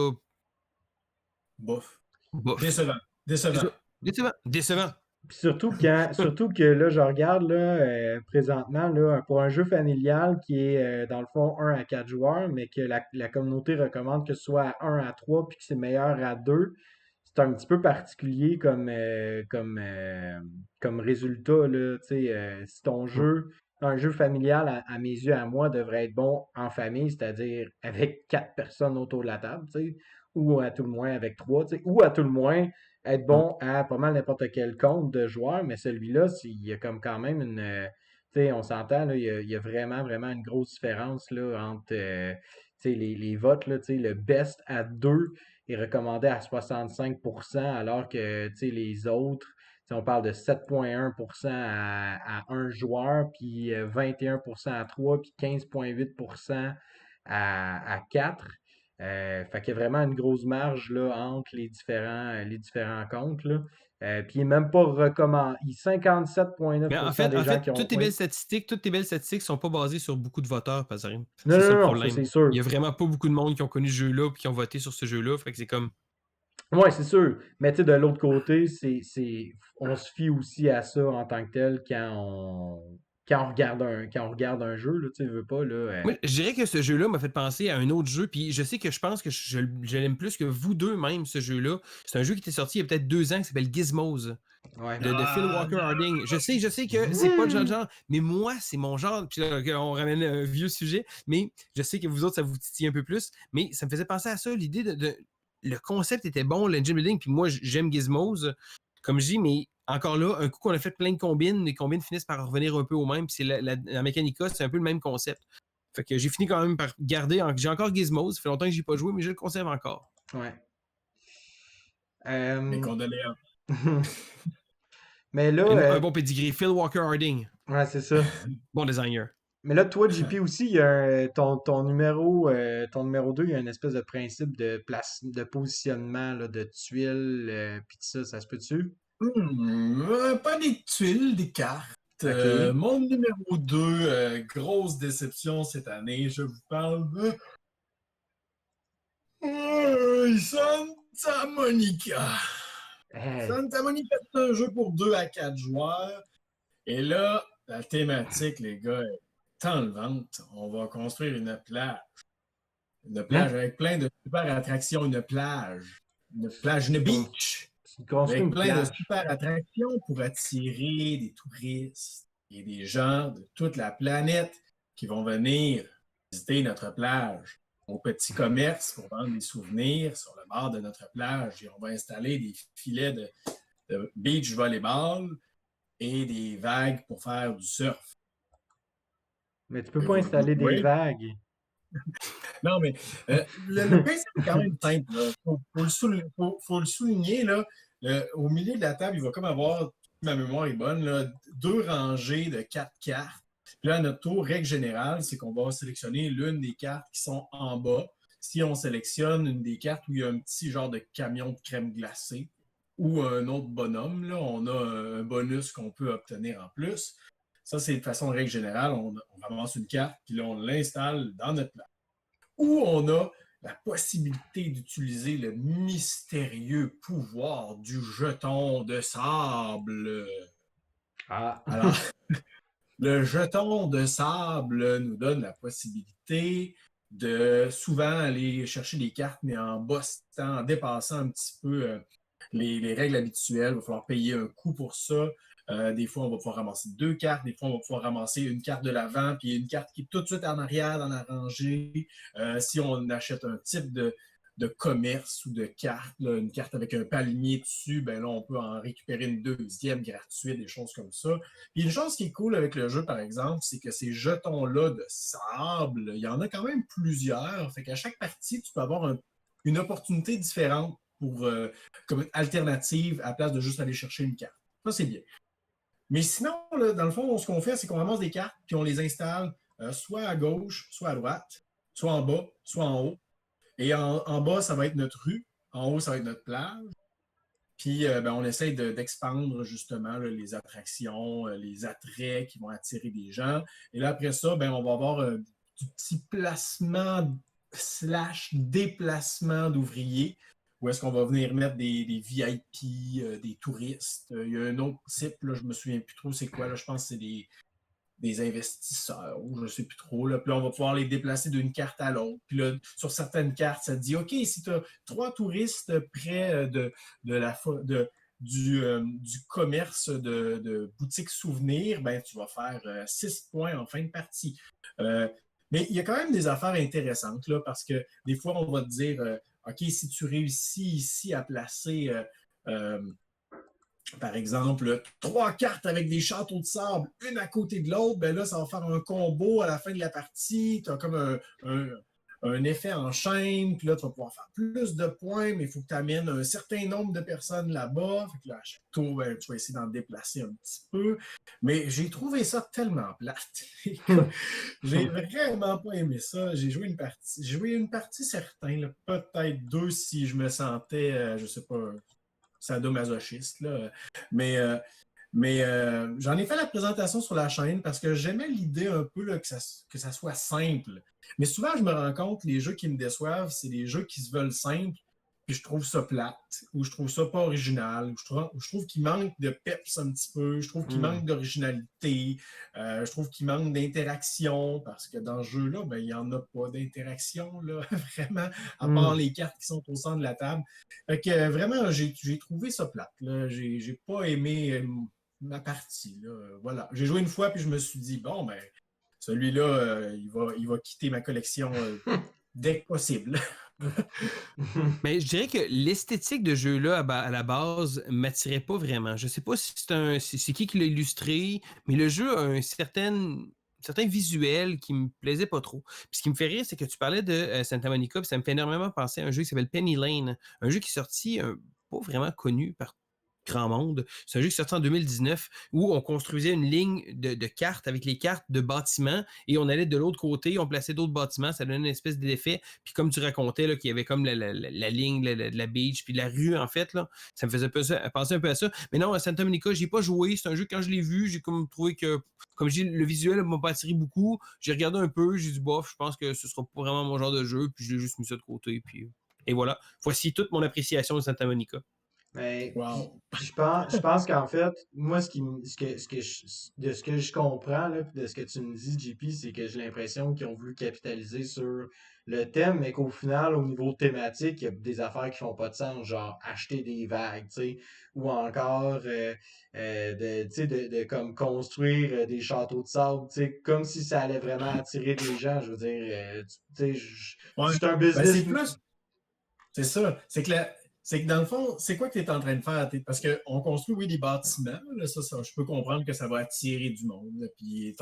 Bof. bof. Décevant. C'est Décevant. ça. Décevant. Décevant. Puis surtout que là, je regarde là, présentement là, pour un jeu familial qui est dans le fond 1 à 4 joueurs, mais que la communauté recommande que ce soit à 1 à 3 puis que c'est meilleur à 2. C'est un petit peu particulier comme résultat, là. Tu sais, si ton Hmm. jeu, un jeu familial, à mes yeux, à moi, devrait être bon en famille, c'est-à-dire avec 4 personnes autour de la table, tu sais, ou à tout le moins avec 3, tu sais, ou à tout le moins être Hmm. bon à pas mal n'importe quel compte de joueurs, mais celui-là, il y a comme quand même tu sais, on s'entend, là, il y a vraiment, vraiment une grosse différence là, entre tu sais, les votes, là, tu sais, le best à 2 est recommandé à 65%, alors que tu sais, les autres, Si on parle de 7,1% à un joueur, puis 21% à 3, puis 15,8% à 4. Fait qu'il y a vraiment une grosse marge là, entre les différents comptes. Là. Puis il n'est même pas recommandé. Il Mais 57,9% des en gens fait, qui ont. Oui. toutes tes belles statistiques sont pas basées sur beaucoup de voteurs, par exemple. Non, C'est ça non, le non, ça problème. c'est sûr. Il y a vraiment pas beaucoup de monde qui ont connu ce jeu-là et qui ont voté sur ce jeu-là. Fait que c'est comme. Ouais, c'est sûr. Mais tu sais, de l'autre côté, on se fie aussi à ça en tant que tel quand on regarde un jeu, là, tu sais, veux pas, là. Moi, je dirais que ce jeu-là m'a fait penser à un autre jeu, puis je sais que je pense que je l'aime plus que vous deux même, ce jeu-là. C'est un jeu qui était sorti il y a peut-être 2 ans qui s'appelle Gizmos. Ouais. De Phil Ah, Walker Harding. Je sais que c'est pas le Mmh. genre, mais moi, c'est mon genre. Puis là, on ramène un vieux sujet, mais je sais que vous autres, ça vous titille un peu plus. Mais ça me faisait penser à ça, l'idée le concept était bon, l'engine building, puis moi, j'aime Gizmos, comme je dis, mais encore là, un coup qu'on a fait plein de combines, les combines finissent par revenir un peu au même, puis c'est la Mechanica, c'est un peu le même concept. Fait que j'ai fini quand même par garder, j'ai encore Gizmos, ça fait longtemps que j'ai pas joué, mais je le conserve encore. Ouais. mes Euh, condoléances. Mais là, Un bon pedigree, Phil Walker Harding, ouais, c'est ça. bon designer. Mais là, toi, JP aussi, il y a ton numéro 2, il y a une espèce de principe de de positionnement, là, de tuiles, pis tout ça, ça se peut-tu? Pas des tuiles, des cartes. OK. Mon numéro 2, grosse déception cette année, je vous parle de Santa Monica. Eh, Santa Monica, c'est un jeu pour 2 à 4 joueurs. Et là, la thématique, les gars, est enlevante. On va construire une plage. Une plage hein? avec plein de super attractions. Une plage. Une plage, une Con- beach. Tu construis Avec une plein de plage. super attractions pour attirer des touristes et des gens de toute la planète qui vont venir visiter notre plage. Au petit commerce pour vendre des souvenirs sur le bord de notre plage. Et on va installer des filets de beach volleyball et des vagues pour faire du surf. Mais tu peux Et pas installer des oui. vagues. Non, mais le principe est quand même simple. Il faut le souligner. Là, au milieu de la table, il va comme avoir, si ma mémoire est bonne, là, 2 rangées de 4 cartes. Puis là, notre tour, règle générale, c'est qu'on va sélectionner l'une des cartes qui sont en bas. Si on sélectionne une des cartes où il y a un petit genre de camion de crème glacée ou un autre bonhomme, là, on a un bonus qu'on peut obtenir en plus. Ça, c'est de façon règle générale. On ramasse une carte, puis là, on l'installe dans notre plage. Où on a la possibilité d'utiliser le mystérieux pouvoir du jeton de sable. Ah. Alors, le jeton de sable nous donne la possibilité de souvent aller chercher des cartes, mais en bossant, en dépassant un petit peu les règles habituelles. Il va falloir payer un coût pour ça. Des fois, on va pouvoir ramasser 2 cartes. Des fois, on va pouvoir ramasser une carte de l'avant, puis une carte qui est tout de suite en arrière dans la rangée. Si on achète un type de commerce ou de carte, là, une carte avec un palmier dessus, ben là, on peut en récupérer une deuxième gratuite, des choses comme ça. Puis une chose qui est cool avec le jeu, par exemple, c'est que ces jetons-là de sable, il y en a quand même plusieurs. Fait qu'à chaque partie, tu peux avoir une opportunité différente pour, comme une alternative à la place de juste aller chercher une carte. Ça, c'est bien. Mais sinon, là, dans le fond, ce qu'on fait, c'est qu'on ramasse des cartes puis on les installe soit à gauche, soit à droite, soit en bas, soit en haut. Et en bas, ça va être notre rue. En haut, ça va être notre plage. Puis, ben, on essaye d'expandre justement là, les attractions, les attraits qui vont attirer des gens. Et là, après ça, ben, on va avoir du petit placement slash déplacement d'ouvriers où est-ce qu'on va venir mettre des VIP, des touristes. Il y a un autre type, là, je ne me souviens plus trop c'est quoi. Là, je pense que c'est des investisseurs ou je ne sais plus trop. Là. Puis là, on va pouvoir les déplacer d'une carte à l'autre. Puis là, sur certaines cartes, ça te dit OK, si tu as 3 touristes près du commerce de boutique souvenirs, ben, tu vas faire 6 points en fin de partie. Mais il y a quand même des affaires intéressantes là, parce que des fois, on va te dire OK, si tu réussis ici à placer par exemple, 3 cartes avec des châteaux de sable, une à côté de l'autre, ben là, ça va faire un combo à la fin de la partie. Tu as comme un effet en chaîne, puis là, tu vas pouvoir faire plus de points, mais il faut que tu amènes un certain nombre de personnes là-bas. Fait que là, à chaque tour, ben, tu vas essayer d'en déplacer un petit peu. Mais j'ai trouvé ça tellement plate. J'ai vraiment pas aimé ça. J'ai joué une partie certaine, peut-être 2 si je me sentais, je sais pas, sadomasochiste, là. Mais, euh, mais j'en ai fait la présentation sur la chaîne parce que j'aimais l'idée un peu là, que ça soit simple. Mais souvent, je me rends compte, les jeux qui me déçoivent, c'est les jeux qui se veulent simples, puis je trouve ça plate, ou je trouve ça pas original, ou je trouve qu'il manque de peps un petit peu, je trouve qu'il Hmm. manque d'originalité, je trouve qu'il manque d'interaction, parce que dans ce jeu-là, ben, il n'y en a pas d'interaction, là, vraiment, à part Hmm. les cartes qui sont au centre de la table. Fait que vraiment, j'ai trouvé ça plate. Là. J'ai pas aimé ma partie. Là. Voilà. J'ai joué une fois, puis je me suis dit, bon, ben, celui-là, il va quitter ma collection dès que possible. Mais je dirais que l'esthétique de jeu-là, à la base, m'attirait pas vraiment. Je sais pas si c'est qui l'a illustré, mais le jeu a certain visuel qui me plaisait pas trop. Puis ce qui me fait rire, c'est que tu parlais de Santa Monica, puis ça me fait énormément penser à un jeu qui s'appelle Penny Lane, un jeu qui est sorti pas vraiment connu par grand monde. C'est un jeu qui est sorti en 2019 où on construisait une ligne de cartes avec les cartes de bâtiments et on allait de l'autre côté, on plaçait d'autres bâtiments, ça donnait une espèce d'effet. Puis comme tu racontais, là, qu'il y avait comme la ligne de la beach, puis la rue, en fait, là, ça me faisait penser un peu à ça. Mais non, à Santa Monica, j'ai pas joué. C'est un jeu, quand je l'ai vu, j'ai comme trouvé que, comme je dis, le visuel m'a pas attiré beaucoup. J'ai regardé un peu, j'ai dit, bof, je pense que ce sera pas vraiment mon genre de jeu, puis je l'ai juste mis ça de côté. Puis, et voilà. Voici toute mon appréciation de Santa Monica. Ben, Wow. puis je pense qu'en fait, moi, de ce que je comprends, là, puis de ce que tu me dis, JP, c'est que j'ai l'impression qu'ils ont voulu capitaliser sur le thème, mais qu'au final, au niveau thématique, il y a des affaires qui font pas de sens, genre acheter des vagues, tu sais, ou encore tu sais, de comme construire des châteaux de sable, tu sais, comme si ça allait vraiment attirer des gens. Je veux dire, tu sais, Ouais. c'est un Ben, business. c'est plus. C'est ça. C'est que dans le fond, c'est quoi que tu es en train de faire? Parce qu'on construit, oui, des bâtiments. Là, je peux comprendre que ça va attirer du monde. Là, puis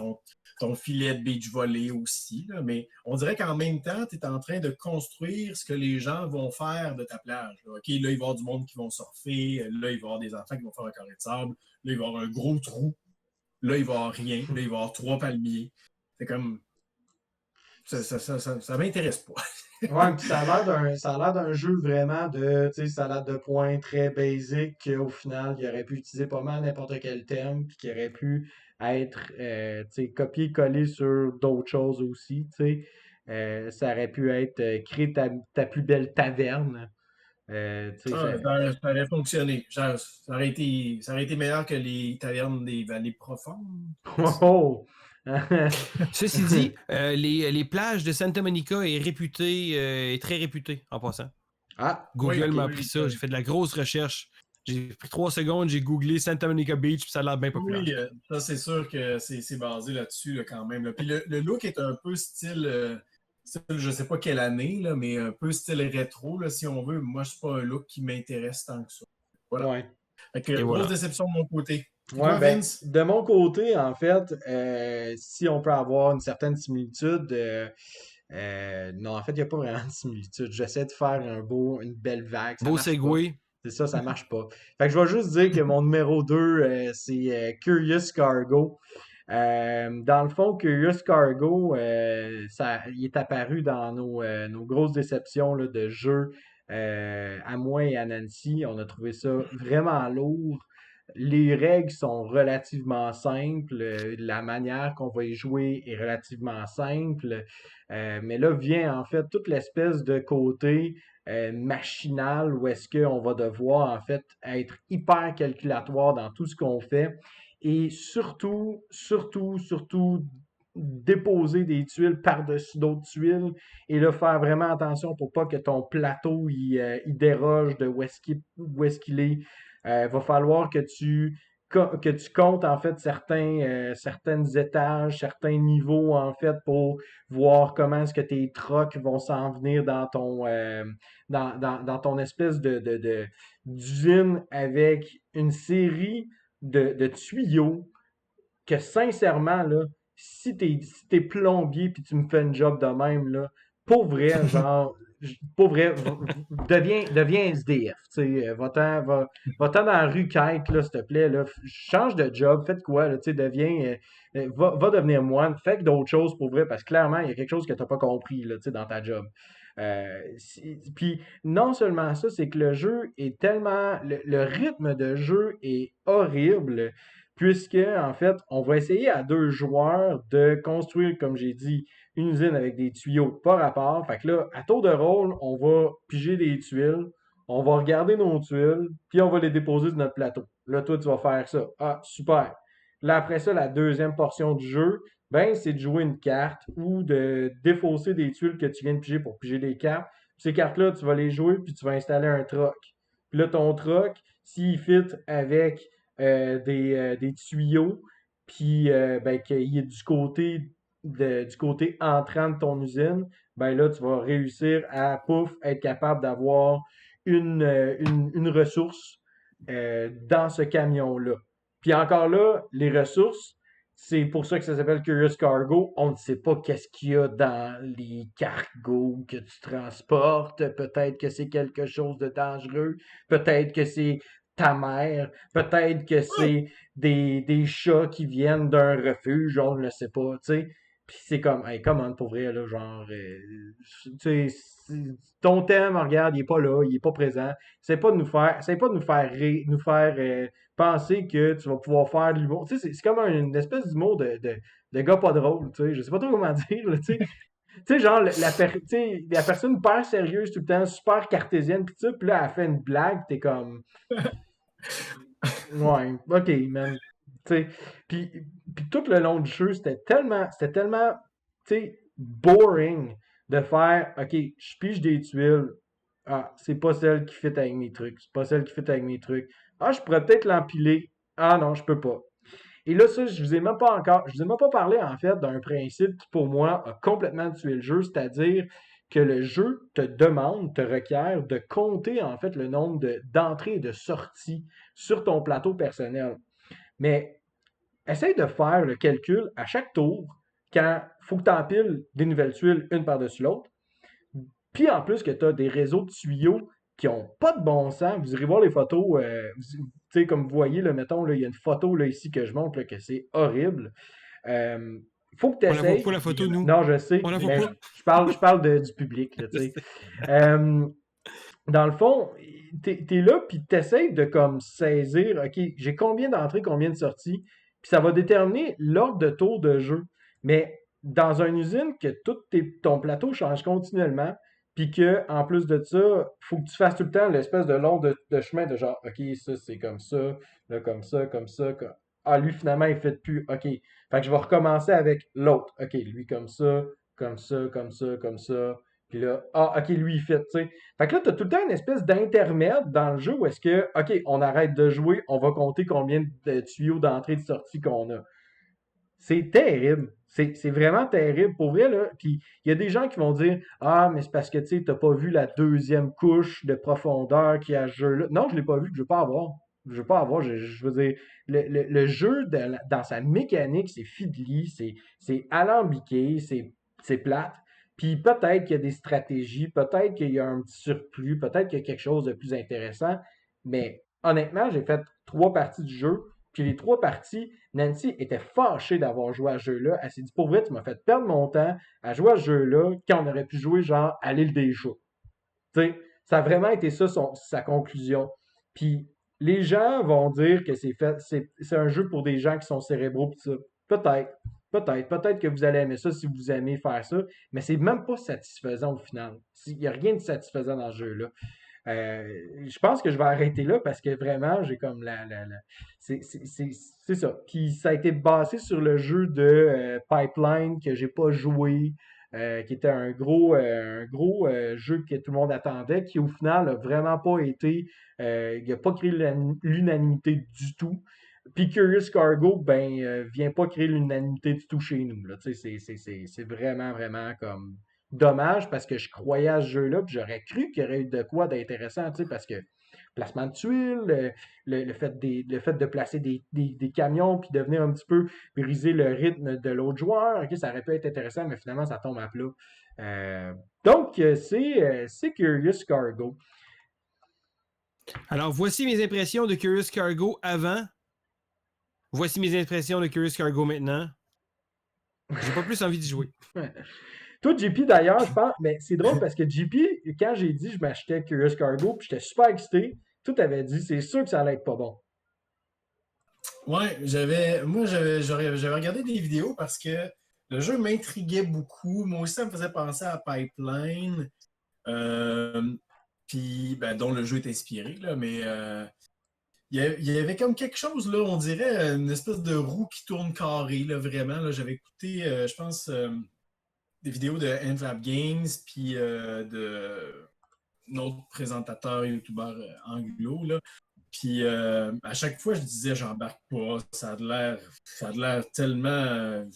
ton filet de beach volley aussi. Là, mais on dirait qu'en même temps, tu es en train de construire ce que les gens vont faire de ta plage. Là. OK, là, il va y avoir du monde qui vont surfer. Là, il va y avoir des enfants qui vont faire un carré de sable. Là, il va y avoir un gros trou. Là, il va y avoir rien. Là, il va y avoir 3 palmiers. C'est comme. Ça m'intéresse pas. Ouais, puis ça a l'air d'un jeu vraiment de, tu sais, salade de points très basic, qu'au final, il aurait pu utiliser pas mal n'importe quel thème, puis qui aurait pu être, tu sais, copié-collé sur d'autres choses aussi, tu sais. Ça aurait pu être créer ta plus belle taverne. Tu sais, Ah, ça aurait fonctionné. Ça aurait été meilleur que les tavernes des vallées profondes. Oh! Ceci dit, les plages de Santa Monica est très réputée en passant. Ah, Oui, Google m'a appris oui, ça. J'ai fait de la grosse recherche. J'ai pris 3 secondes, j'ai googlé Santa Monica Beach, puis ça a l'air bien populaire. oui, ça c'est sûr que c'est basé là-dessus là, quand même. Là. Puis le look est un peu style, je sais pas quelle année, là, mais un peu style rétro, là, si on veut. Moi, c'est pas un look qui m'intéresse tant que ça. Voilà. ouais. Fait que, Et grosse voilà. déception de mon côté. Et Ouais, toi, ben, Vince? de mon côté, en fait, si on peut avoir une certaine similitude, non, en fait, il n'y a pas vraiment de similitude. J'essaie de faire une belle vague, ça Beau marche pas. segway. C'est ça, ça marche pas. Fait que je vais juste dire que mon numéro 2, c'est Curious Cargo. Dans le fond, Curious Cargo, il est apparu dans nos grosses déceptions là, de jeux à moi et à Nancy. On a trouvé ça vraiment lourd. Les règles sont relativement simples. La manière qu'on va y jouer est relativement simple. Mais là vient en fait toute l'espèce de côté machinal où est-ce qu'on va devoir en fait être hyper calculatoire dans tout ce qu'on fait et surtout déposer des tuiles par-dessus d'autres tuiles et là faire vraiment attention pour pas que ton plateau il déroge de où est-ce qu'il est. Va falloir que tu comptes en fait certaines étages, certains niveaux en fait pour voir comment est-ce que tes trocs vont s'en venir dans ton espèce d'usine avec une série de tuyaux que sincèrement, là, si t'es plombier puis tu me fais une job de même, là, pour vrai, genre, pour vrai, deviens SDF, tu sais, va-t'en dans la rue quête, là, s'il te plaît, là, change de job, fais de quoi, là, tu sais, va devenir moine, fais d'autres choses pour vrai, parce que clairement, il y a quelque chose que t'as pas compris, là, tu sais, dans ta job. Puis non seulement ça, c'est que le jeu est tellement, le rythme de jeu est horrible, puisque, en fait, on va essayer à 2 joueurs de construire, comme j'ai dit, une usine avec des tuyaux pas rapport. Fait que là, à tour de rôle, on va piger des tuiles, on va regarder nos tuiles, puis on va les déposer sur notre plateau. Là, toi, tu vas faire ça. Ah, super. Là, après ça, la deuxième portion du jeu, ben, c'est de jouer une carte ou de défausser des tuiles que tu viens de piger pour piger des cartes. Puis ces cartes-là, tu vas les jouer, puis tu vas installer un troc. Puis là, ton troc, s'il fit avec des tuyaux, puis ben, qu'il est du côté entrant de ton usine, ben là, tu vas réussir à, pouf, être capable d'avoir une ressource dans ce camion-là. Puis encore là, les ressources, c'est pour ça que ça s'appelle Curious Cargo. On ne sait pas qu'est-ce qu'il y a dans les cargos que tu transportes. Peut-être que c'est quelque chose de dangereux. Peut-être que c'est ta mère. Peut-être que c'est des chats qui viennent d'un refuge. On ne le sait pas, tu sais. Puis c'est comme, hey, comment pour vrai, là, genre, tu sais, ton thème, regarde, il est pas là, il est pas présent. C'est pas de nous faire nous faire penser que tu vas pouvoir faire de l'humour. Tu sais, c'est comme une espèce d'humour de gars pas drôle, tu sais. Je sais pas trop comment dire, là, tu sais. Tu sais, genre, tu sais, la personne hyper sérieuse tout le temps, super cartésienne, pis ça, puis là, elle fait une blague, t'es comme, ouais, ok, man. Tu sais, puis, puis tout le long du jeu, c'était tellement, tu sais, boring de faire, ok, je pige des tuiles, ah, c'est pas celle qui fit avec mes trucs, c'est pas celle qui fit avec mes trucs. Ah, je pourrais peut-être l'empiler. Ah non, je peux pas. Et là, ça, je vous ai même pas parlé, en fait, d'un principe qui, pour moi, a complètement tué le jeu, c'est-à-dire que le jeu te requiert de compter, en fait, le nombre d'entrées et de sorties sur ton plateau personnel. Mais essaye de faire le calcul à chaque tour quand faut que tu empiles des nouvelles tuiles une par-dessus l'autre. Puis en plus que tu as des réseaux de tuyaux qui ont pas de bon sens. Vous irez voir les photos, tu sais, comme vous voyez, là, mettons, là, il y a une photo là, ici que je montre là, que c'est horrible. Euh, faut que tu On la voit essayes. pas, la photo, nous. Non, je sais, On la voit mais pas. je parle du public, là, tu sais. Euh, dans le fond, t'es là, puis t'essayes de comme saisir, OK, j'ai combien d'entrées, combien de sorties, puis ça va déterminer l'ordre de tour de jeu. Mais dans une usine que ton plateau change continuellement, puis que en plus de ça, faut que tu fasses tout le temps l'espèce de long de chemin de genre, OK, ça c'est comme ça, là comme ça, comme ça. Ah, lui finalement il fait plus, OK. Fait que je vais recommencer avec l'autre. OK, lui comme ça, comme ça, comme ça, comme ça. Puis là, ah, OK, lui il fait, tu sais. Fait que là, tu as tout le temps une espèce d'intermède dans le jeu où est-ce que, OK, on arrête de jouer, on va compter combien de tuyaux d'entrée et de sortie qu'on a. C'est terrible. C'est vraiment terrible. Pour vrai, là. Puis il y a des gens qui vont dire, ah, mais c'est parce que, tu sais, t'as pas vu la deuxième couche de profondeur qu'il y a à ce jeu-là. Non, je l'ai pas vu, je veux pas avoir. Je veux pas avoir. Je veux dire, le jeu, dans sa mécanique, c'est fiddly, c'est alambiqué, c'est plate. Puis peut-être qu'il y a des stratégies, peut-être qu'il y a un petit surplus, peut-être qu'il y a quelque chose de plus intéressant. Mais honnêtement, j'ai fait 3 parties du jeu. Puis les 3 parties, Nancy était fâchée d'avoir joué à ce jeu-là. Elle s'est dit, pour vrai, tu m'as fait perdre mon temps à jouer à ce jeu-là quand on aurait pu jouer genre à l'île des chats. Tu sais, ça a vraiment été ça sa conclusion. Puis les gens vont dire que c'est un jeu pour des gens qui sont cérébraux pis ça. Peut-être, peut-être que vous allez aimer ça si vous aimez faire ça, mais c'est même pas satisfaisant au final. Il n'y a rien de satisfaisant dans ce jeu-là. Je pense que je vais arrêter là parce que vraiment, j'ai comme c'est ça. Puis ça a été basé sur le jeu de Pipeline que j'ai pas joué, qui était un gros jeu que tout le monde attendait, qui au final n'a vraiment pas été, il n'a pas créé l'unanimité du tout. Puis Curious Cargo, ben, vient pas créer l'unanimité du tout chez nous. Là. Tu sais, c'est vraiment, vraiment comme dommage parce que je croyais à ce jeu-là, puis j'aurais cru qu'il y aurait eu de quoi d'intéressant, tu sais, parce que placement de tuiles, le fait de placer des camions puis de venir un petit peu briser le rythme de l'autre joueur, ok, ça aurait pu être intéressant, mais finalement, ça tombe à plat. C'est Curious Cargo. Alors, voici mes impressions de Curious Cargo avant. Voici mes impressions de Curious Cargo maintenant. J'ai pas plus envie d'y jouer. Toi, JP, d'ailleurs, je pense, mais c'est drôle parce que JP, quand j'ai dit je m'achetais Curious Cargo, puis j'étais super excité, tout avait dit c'est sûr que ça allait être pas bon. Ouais, j'avais regardé des vidéos parce que le jeu m'intriguait beaucoup. Moi aussi, ça me faisait penser à Pipeline, puis dont le jeu est inspiré, là, mais il y avait comme quelque chose, là, on dirait une espèce de roue qui tourne carré, là, vraiment. Là. J'avais écouté, je pense, des vidéos de Endlab Games, puis de notre présentateur youtubeur anglo, là. Puis à chaque fois, je disais, j'embarque pas, ça a l'air tellement,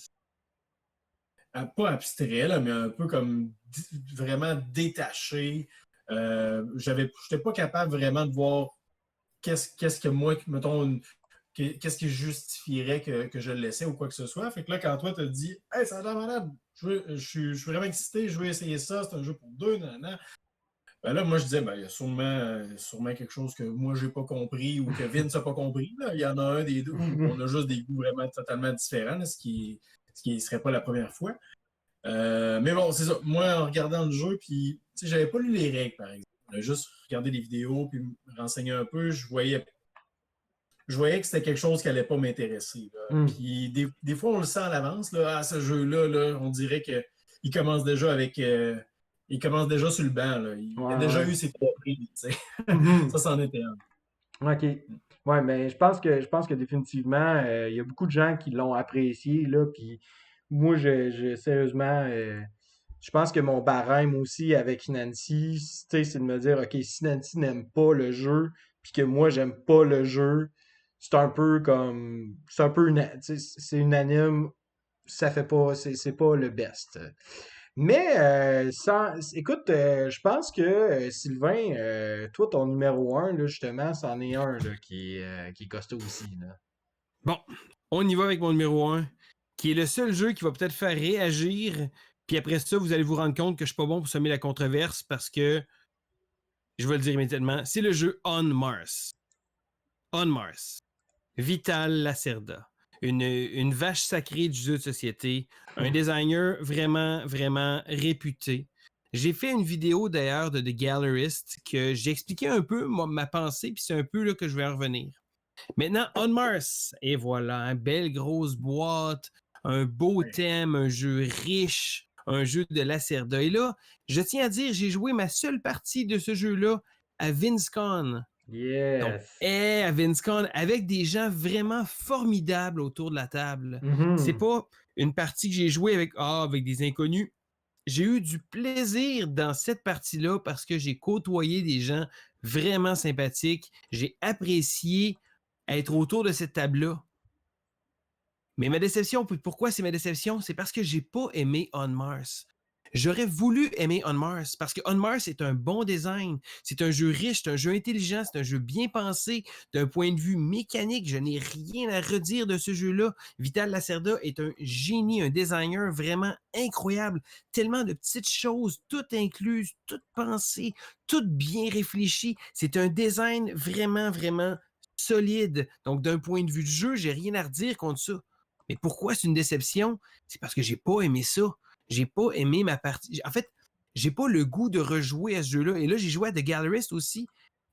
pas abstrait, là, mais un peu comme vraiment détaché. J'étais pas capable vraiment de voir qu'est-ce que moi, mettons, qu'est-ce qui justifierait que je le laissais ou quoi que ce soit. Fait que là, quand toi, tu te dis, hey, ça a l'air malade, je suis vraiment excité, je veux essayer ça, c'est un jeu pour deux, nanana. Ben là, moi, je disais, il y a sûrement quelque chose que moi, j'ai pas compris ou que Vince n'a pas compris. Là. Il y en a un des deux où on a juste des goûts vraiment totalement différents, là, ce qui ne serait pas la première fois. Mais bon, c'est ça. Moi, en regardant le jeu, puis, j'avais pas lu les règles, par exemple. J'avais juste regardé les vidéos, puis me renseigner un peu. Je voyais que c'était quelque chose qui allait pas m'intéresser. Puis des fois, on le sent à l'avance. Là, ce jeu-là, là, on dirait qu'il commence déjà avec... il commence déjà sur le banc. Là. Il a déjà eu ses trois prix. Ça, c'en était un. OK. Ouais, mais je pense que définitivement, il y a beaucoup de gens qui l'ont apprécié, là, puis moi, sérieusement, je pense que mon barème aussi avec Nancy, c'est de me dire, OK, si Nancy n'aime pas le jeu, puis que moi, j'aime pas le jeu, c'est un peu comme, c'est unanime, ça fait pas, c'est pas le best. Mais, écoute, je pense que Sylvain, toi, ton numéro un, là, justement, c'en est un là, qui est costaud aussi. Là. Bon, on y va avec mon numéro 1, qui est le seul jeu qui va peut-être faire réagir. Puis après ça, vous allez vous rendre compte que je suis pas bon pour semer la controverse parce que, je vais le dire immédiatement, c'est le jeu On Mars. On Mars. Vital Lacerda. Une vache sacrée du jeu de société. Un designer vraiment, vraiment réputé. J'ai fait une vidéo d'ailleurs de The Gallerist que j'ai expliqué un peu ma pensée, puis c'est un peu là que je vais en revenir. Maintenant, On Mars. Et voilà, une belle grosse boîte, un beau thème, un jeu riche, un jeu de Lacerda. Et là, je tiens à dire, j'ai joué ma seule partie de ce jeu-là à VinceCon. Yes. Donc, à VinceCon, avec des gens vraiment formidables autour de la table. C'est pas une partie que j'ai jouée avec des inconnus. J'ai eu du plaisir dans cette partie-là parce que j'ai côtoyé des gens vraiment sympathiques. J'ai apprécié être autour de cette table-là. Mais ma déception, pourquoi c'est ma déception? C'est parce que j'ai pas aimé On Mars. J'aurais voulu aimer On Mars parce que On Mars est un bon design. C'est un jeu riche, c'est un jeu intelligent, c'est un jeu bien pensé. D'un point de vue mécanique, je n'ai rien à redire de ce jeu-là. Vital Lacerda est un génie, un designer vraiment incroyable. Tellement de petites choses, toutes incluses, toutes pensées, toutes bien réfléchies. C'est un design vraiment, vraiment solide. Donc, d'un point de vue du jeu, j'ai rien à redire contre ça. Mais pourquoi c'est une déception? C'est parce que j'ai pas aimé ça. J'ai pas aimé ma partie. En fait, j'ai pas le goût de rejouer à ce jeu-là. Et là, j'ai joué à The Gallerist aussi.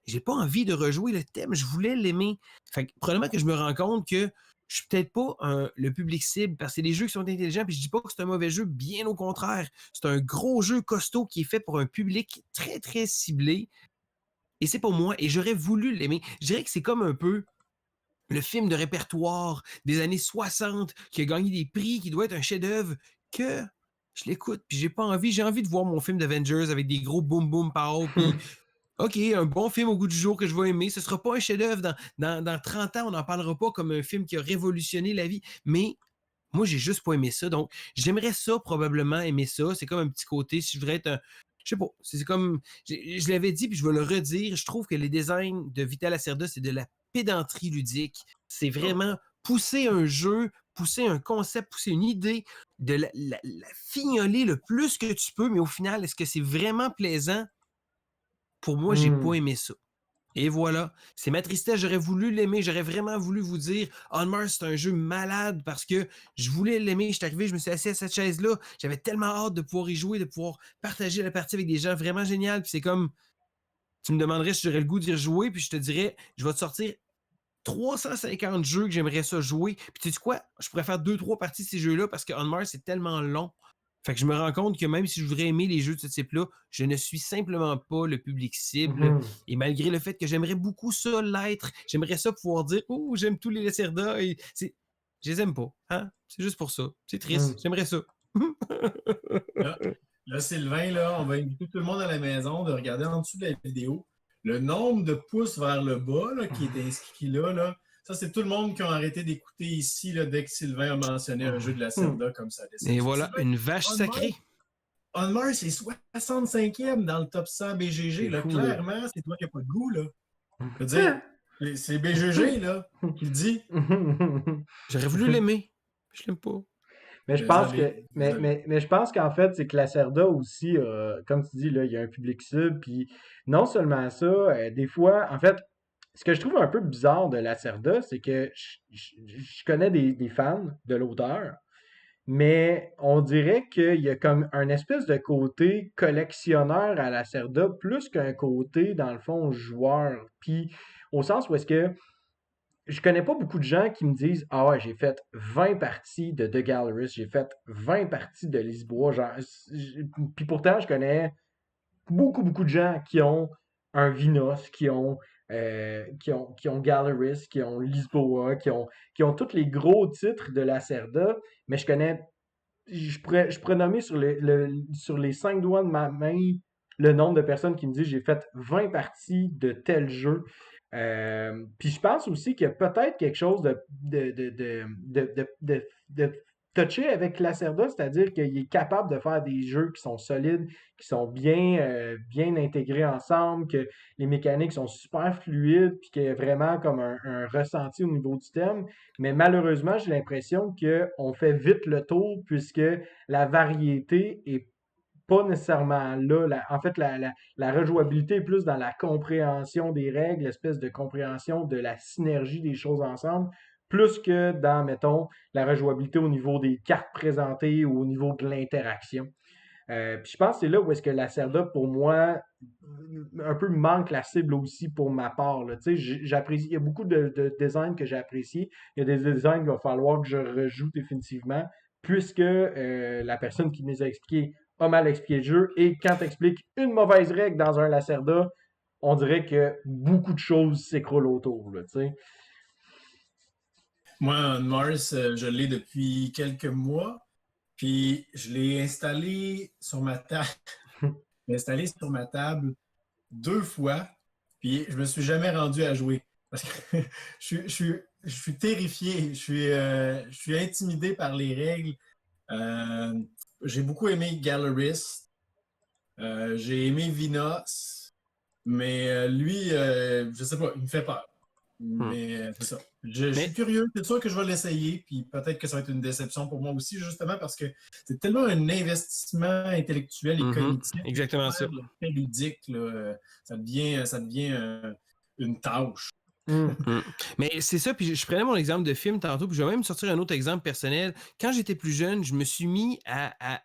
J'ai pas envie de rejouer le thème. Je voulais l'aimer. Fait que, probablement que je me rends compte que je suis peut-être pas le public cible parce que c'est des jeux qui sont intelligents. Puis je dis pas que c'est un mauvais jeu, bien au contraire. C'est un gros jeu costaud qui est fait pour un public très, très ciblé. Et c'est pour moi. Et j'aurais voulu l'aimer. Je dirais que c'est comme un peu le film de répertoire des années 60 qui a gagné des prix, qui doit être un chef-d'œuvre, que je l'écoute, puis j'ai envie de voir mon film d'Avengers avec des gros boom boom pow, puis OK, un bon film au goût du jour que je vais aimer. Ce sera pas un chef-d'œuvre. Dans 30 ans, on n'en parlera pas comme un film qui a révolutionné la vie, mais Moi, j'ai juste pas aimé ça. Donc, j'aimerais ça, probablement aimer ça. C'est comme un petit côté, si je voudrais être un. Je sais pas. C'est comme. Je l'avais dit, puis je vais le redire. Je trouve que les designs de Vital Lacerda, c'est de la pédanterie ludique. C'est vraiment pousser un jeu, pousser un concept, pousser une idée, de la fignoler le plus que tu peux, mais au final, est-ce que c'est vraiment plaisant? Pour moi, j'ai pas aimé ça. Et voilà, c'est ma tristesse, j'aurais voulu l'aimer, j'aurais vraiment voulu vous dire On Mars, c'est un jeu malade parce que je voulais l'aimer, je suis arrivé, je me suis assis à cette chaise-là, j'avais tellement hâte de pouvoir y jouer, de pouvoir partager la partie avec des gens vraiment génial, puis c'est comme, tu me demanderais si j'aurais le goût d'y rejouer, puis je te dirais, je vais te sortir 350 jeux que j'aimerais ça jouer, puis tu sais quoi, je pourrais faire 2-3 parties de ces jeux-là parce que On Mars, c'est tellement long. Fait que je me rends compte que même si je voudrais aimer les jeux de ce type-là, je ne suis simplement pas le public cible. Et malgré le fait que j'aimerais beaucoup ça l'être, j'aimerais ça pouvoir dire Oh, j'aime tous les Lacerda. Et je les aime pas. Hein? C'est juste pour ça. C'est triste. J'aimerais ça. Là, Sylvain, là, on va inviter tout le monde à la maison de regarder en dessous de la vidéo le nombre de pouces vers le bas là, qui est inscrit là. Ça, c'est tout le monde qui a arrêté d'écouter ici là, dès que Sylvain a mentionné un jeu de Lacerda comme ça. Et voilà, une vache sacrée. On Mars est 65e dans le top 100 BGG. Là, fou, clairement, c'est toi qui n'as pas de goût. Là. Je veux dire, c'est BGG là, qui le dit. J'aurais voulu l'aimer. Je l'aime pas. Mais je pense que, mais je pense qu'en fait, c'est que Lacerda aussi, comme tu dis, là, il y a un public cible, puis non seulement ça, des fois, en fait, ce que je trouve un peu bizarre de Lacerda, c'est que je connais des fans de l'auteur, mais on dirait qu'il y a comme un espèce de côté collectionneur à Lacerda, plus qu'un côté, dans le fond, joueur. Puis, au sens où est-ce que je connais pas beaucoup de gens qui me disent Ah ouais, j'ai fait 20 parties de The Gallerist, j'ai fait 20 parties de Lisboa. Genre, puis pourtant, je connais beaucoup de gens qui ont un Vinos, qui ont Gallerist, qui ont Lisboa, qui ont tous les gros titres de Lacerda, mais je pourrais nommer sur les 5 doigts de ma main le nombre de personnes qui me disent j'ai fait 20 parties de tel jeu. Puis je pense aussi qu'il y a peut-être quelque chose de touché avec Lacerda, c'est-à-dire qu'il est capable de faire des jeux qui sont solides, qui sont bien intégrés ensemble, que les mécaniques sont super fluides, puis qu'il y a vraiment comme un ressenti au niveau du thème. Mais malheureusement, j'ai l'impression qu'on fait vite le tour puisque la variété est pas nécessairement là. En fait, la rejouabilité est plus dans la compréhension des règles, l'espèce de compréhension de la synergie des choses ensemble, plus que dans, mettons, la rejouabilité au niveau des cartes présentées ou au niveau de l'interaction. Puis je pense que c'est là où est-ce que Lacerda, pour moi, un peu manque la cible aussi pour ma part. Là. Tu sais, j'apprécie, il y a beaucoup de designs que j'ai appréciés. Il y a des designs qu'il va falloir que je rejoue définitivement, puisque la personne qui me les a expliqués a mal expliqué le jeu. Et quand tu expliques une mauvaise règle dans un Lacerda, on dirait que beaucoup de choses s'écroulent autour. Là, tu sais. Moi, On Mars, je l'ai depuis quelques mois. Puis je l'ai installé sur ma table. Je l'ai installé sur ma table 2 fois. Puis je me suis jamais rendu à jouer. Parce que je suis terrifié. Je suis intimidé par les règles. J'ai beaucoup aimé Gallerist. J'ai aimé Vinos. Mais lui, je sais pas, il me fait peur. Mais c'est ça. Je suis curieux, c'est sûr que je vais l'essayer, puis peut-être que ça va être une déception pour moi aussi, justement parce que c'est tellement un investissement intellectuel et cognitif. Exactement ça. Très ludique, là, ça devient une tâche. Mais c'est ça, puis je prenais mon exemple de film tantôt, puis je vais même sortir un autre exemple personnel. Quand j'étais plus jeune, je me suis mis à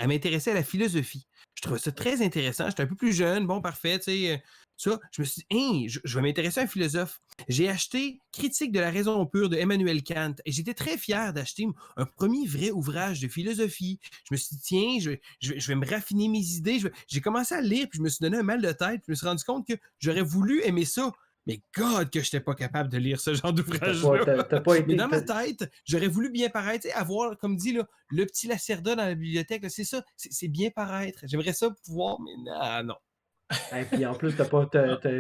m'intéresser à la philosophie. Je trouvais ça très intéressant. J'étais un peu plus jeune, bon, parfait, tu sais. Ça, je me suis dit, hey, je vais m'intéresser à un philosophe. J'ai acheté Critique de la raison pure de Emmanuel Kant et j'étais très fier d'acheter un premier vrai ouvrage de philosophie. Je me suis dit, tiens, je vais me raffiner mes idées. J'ai commencé à lire puis je me suis donné un mal de tête. Puis je me suis rendu compte que j'aurais voulu aimer ça. Mais God, que je n'étais pas capable de lire ce genre d'ouvrage-là. Mais dans ma tête, j'aurais voulu bien paraître, avoir, comme dit, là, le petit Lacerda dans la bibliothèque. C'est ça, c'est bien paraître. J'aimerais ça pouvoir, mais non. Et puis en plus,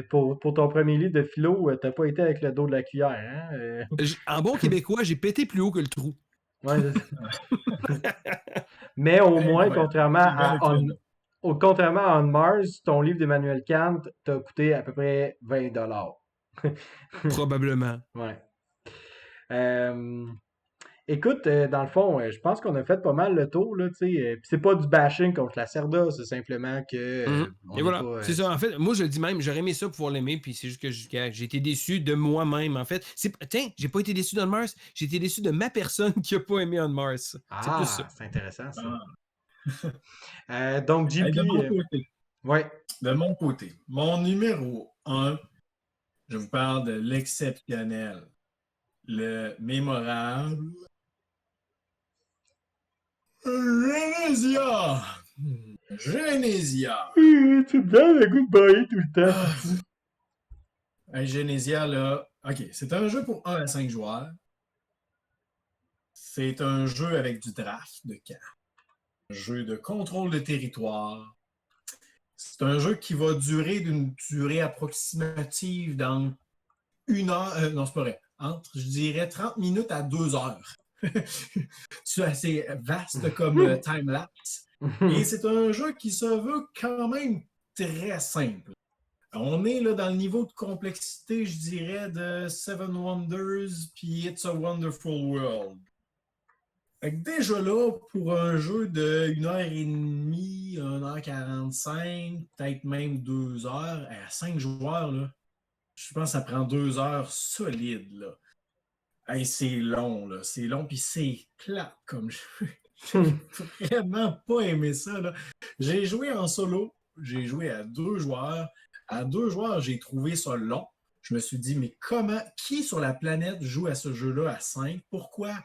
pour ton premier livre de philo, t'as pas été avec le dos de la cuillère. Hein? En bon québécois, j'ai pété plus haut que le trou. Ouais, mais au moins, Incroyable. contrairement à On Mars, ton livre d'Emmanuel Kant t'a coûté à peu près 20 $. Probablement. Ouais. Euh, Écoute, dans le fond, je pense qu'on a fait pas mal le tour, là, tu sais. Puis c'est pas du bashing contre la Cerda, c'est simplement que on Et n'est voilà, pas. c'est ça. En fait, moi, je le dis même, j'aurais aimé ça pouvoir l'aimer, puis c'est juste que j'ai été déçu de moi-même, en fait. Tiens, j'ai pas été déçu d'On Mars, j'ai été déçu de ma personne qui a pas aimé On Mars. C'est plus ça. C'est intéressant, ça. Ah. Donc, Hey, JP, ouais. de mon côté, mon numéro 1, je vous parle de l'exceptionnel, le mémorable Genesia. Genesia. Tu me donnes le goût de bailler tout le temps, c'est fou. Hey, Genesia, là, OK, c'est un jeu pour 1 à 5 joueurs. C'est un jeu avec du draft de cartes. Un jeu de contrôle de territoire. C'est un jeu qui va durer d'une durée approximative dans 1 heure. Non, c'est pas vrai. Entre, je dirais, 30 minutes à 2 heures. C'est assez vaste comme time-lapse. Et c'est un jeu qui se veut quand même très simple. On est là dans le niveau de complexité, je dirais, de Seven Wonders puis It's a Wonderful World. Fait que déjà là, pour un jeu de 1h30, 1h45, peut-être même 2 heures, à 5 joueurs, là, je pense que ça prend 2 heures solides. Là. Hey, c'est long, là. C'est long, puis c'est plat comme jeu. J'ai vraiment pas aimé ça. Là. J'ai joué en solo, j'ai joué à 2 joueurs. À 2 joueurs, j'ai trouvé ça long. Je me suis dit, mais qui sur la planète joue à ce jeu-là à 5? Pourquoi?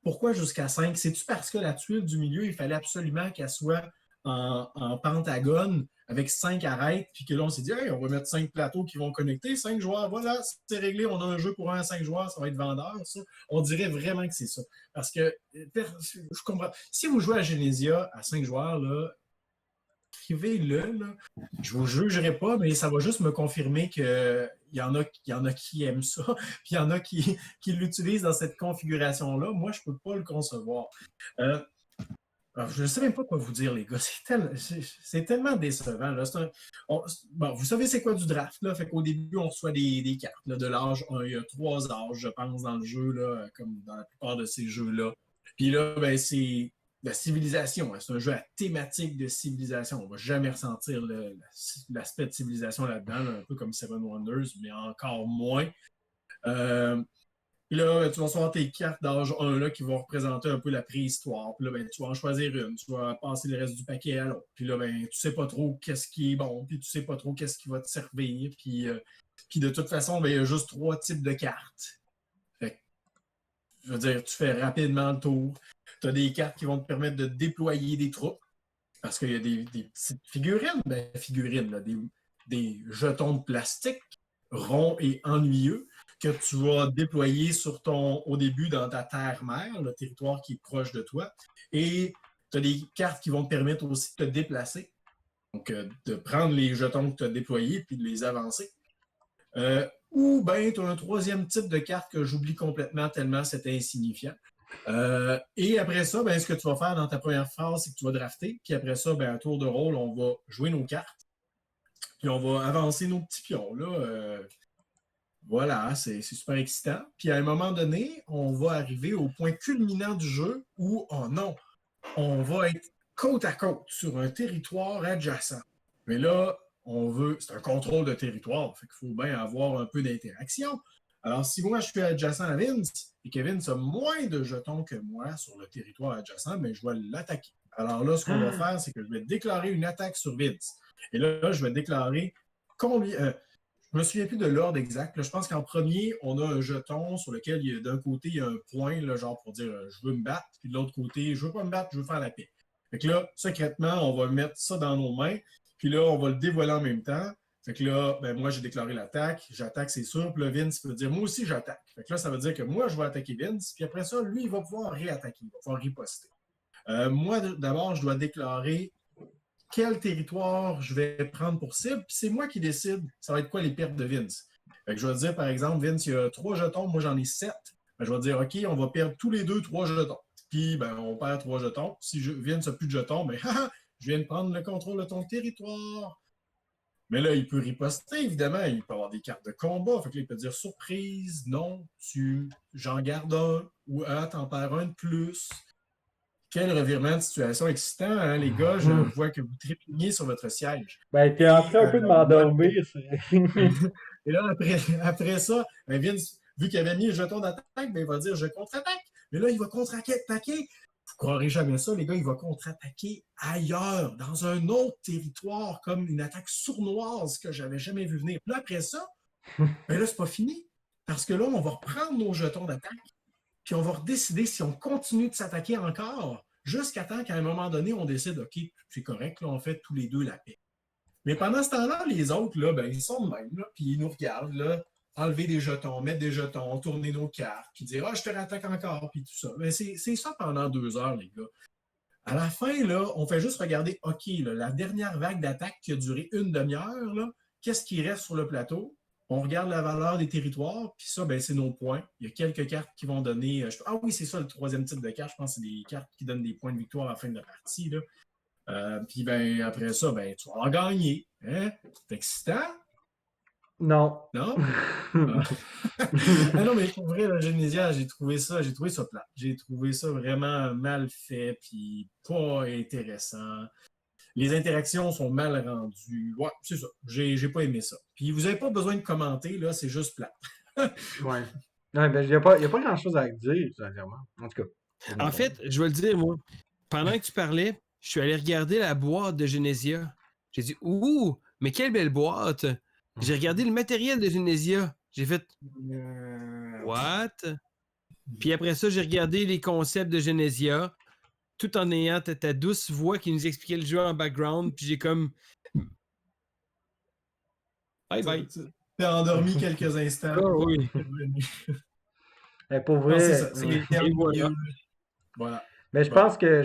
Pourquoi jusqu'à 5? C'est-tu parce que la tuile du milieu, il fallait absolument qu'elle soit en pentagone avec 5 arêtes, puis que là, on s'est dit, hey, on va mettre 5 plateaux qui vont connecter, 5 joueurs, voilà, c'est réglé, on a un jeu pour 1 à 5 joueurs, ça va être vendeur, ça. On dirait vraiment que c'est ça. Parce que, je comprends, si vous jouez à Genesia à 5 joueurs, là, écrivez-le, là. Je vous jugerai pas, mais ça va juste me confirmer qu'il y en a qui aiment ça, puis il y en a qui l'utilisent dans cette configuration-là. Moi, je ne peux pas le concevoir. Je ne sais même pas quoi vous dire, les gars. C'est tellement décevant. Là. Bon, vous savez c'est quoi du draft, là? Fait qu'au début, on reçoit des cartes là, de l'âge 1. Il y a 3 âges, je pense, dans le jeu, là, comme dans la plupart de ces jeux-là. Puis là, ben, c'est la civilisation. Hein. C'est un jeu à thématique de civilisation. On ne va jamais ressentir l'aspect de civilisation là-dedans, là, un peu comme Seven Wonders, mais encore moins. Puis là, tu vas recevoir tes cartes d'âge 1 là, qui vont représenter un peu la préhistoire. Puis là, ben, tu vas en choisir une. Tu vas passer le reste du paquet à l'autre. Puis là, ben, tu sais pas trop qu'est-ce qui est bon. Puis tu sais pas trop qu'est-ce qui va te servir. Puis de toute façon, ben, il y a juste 3 types de cartes. Fait que, je veux dire, tu fais rapidement le tour. Tu as des cartes qui vont te permettre de déployer des troupes. Parce qu'il y a des petites figurines. Ben, là, des jetons de plastique ronds et ennuyeux que tu vas déployer au début dans ta terre-mère, le territoire qui est proche de toi. Et tu as des cartes qui vont te permettre aussi de te déplacer. Donc, de prendre les jetons que tu as déployés puis de les avancer. Ou bien, tu as un troisième type de carte que j'oublie complètement tellement c'était insignifiant. Et après ça, ben, ce que tu vas faire dans ta première phase, c'est que tu vas drafter. Puis après ça, ben, à tour de rôle, on va jouer nos cartes. Puis on va avancer nos petits pions. Là, voilà, c'est super excitant. Puis à un moment donné, on va arriver au point culminant du jeu où, oh non, on va être côte à côte sur un territoire adjacent. Mais là, c'est un contrôle de territoire, fait qu'il faut bien avoir un peu d'interaction. Alors, si moi je suis adjacent à Vince et que Vince a moins de jetons que moi sur le territoire adjacent, bien, je vais l'attaquer. Alors là, ce qu'on va faire, c'est que je vais déclarer une attaque sur Vince. Et là, je vais déclarer combien. Je me souviens plus de l'ordre exact. Là, je pense qu'en premier, on a un jeton sur lequel, d'un côté, il y a un point, là, genre pour dire je veux me battre, puis de l'autre côté, je veux pas me battre, je veux faire la paix. Fait que là, secrètement, on va mettre ça dans nos mains, puis là, on va le dévoiler en même temps. Fait que là, ben, moi, j'ai déclaré l'attaque, j'attaque, c'est sûr, puis là, Vince peut dire moi aussi, j'attaque. Fait que là, ça veut dire que moi, je vais attaquer Vince, puis après ça, lui, il va pouvoir réattaquer, il va pouvoir riposter. Moi, d'abord, je dois déclarer quel territoire je vais prendre pour cible, puis c'est moi qui décide ça va être quoi les pertes de Vince. Fait que je vais dire, par exemple, Vince, il y a 3 jetons, moi j'en ai 7. Ben, je vais dire, OK, on va perdre tous les deux 3 jetons. puis ben, on perd 3 jetons. Si Vince n'a plus de jetons, ben, je viens de prendre le contrôle de ton territoire. Mais là, il peut riposter, évidemment. Il peut avoir des cartes de combat. Fait que là, il peut dire surprise, non, j'en garde un, ou t'en perds un de plus. Quel revirement de situation excitant, hein, les gars. Je vois que vous trépignez sur votre siège. Ben, t'es en train un peu de m'endormir. Et là, après ça, ben Vince, vu qu'il avait mis le jeton d'attaque, ben, il va dire je contre-attaque. Mais là, il va contre-attaquer. Vous ne croirez jamais ça, les gars, il va contre-attaquer ailleurs, dans un autre territoire, comme une attaque sournoise que j'avais jamais vu venir. Puis là, après ça, ben là, c'est pas fini. Parce que là, on va reprendre nos jetons d'attaque, puis on va décider si on continue de s'attaquer encore, jusqu'à temps qu'à un moment donné, on décide, OK, c'est correct, là, on fait tous les deux la paix. Mais pendant ce temps-là, les autres, là, ben, ils sont de même, là, puis ils nous regardent, là, enlever des jetons, mettre des jetons, tourner nos cartes, puis dire je te rattaque encore, puis tout ça. Mais c'est ça pendant 2 heures, les gars. À la fin, là, on fait juste regarder, OK, là, la dernière vague d'attaque qui a duré 1 demi-heure, là, qu'est-ce qui reste sur le plateau? On regarde la valeur des territoires, puis ça, ben, c'est nos points. Il y a quelques cartes qui vont donner. Ah oui, c'est ça, le 3e type de carte. Je pense que c'est des cartes qui donnent des points de victoire à la fin de la partie. Puis ben, après ça, ben, tu vas en gagner. Hein? C'est excitant? Non. Non? Ah non, mais pour vrai, la Genesia, j'ai trouvé ça plat. J'ai trouvé ça vraiment mal fait, puis pas intéressant. Les interactions sont mal rendues. Ouais, c'est ça. J'ai pas aimé ça. Puis vous n'avez pas besoin de commenter, là, c'est juste plat. Ouais. Non, ben, il n'y a pas grand-chose à dire, sincèrement. En tout cas. En fait, je vais le dire, moi. Pendant que tu parlais, je suis allé regarder la boîte de Genesia. J'ai dit, ouh, mais quelle belle boîte! J'ai regardé le matériel de Genesia. J'ai fait, what? Puis après ça, j'ai regardé les concepts de Genesia, tout en ayant ta douce voix qui nous expliquait le jeu en background. Puis j'ai comme, bye bye. T'es endormi quelques instants. Oh, oui. Pour vrai. Non, c'est ça. C'est les termes. Voilà. Mais je pense que.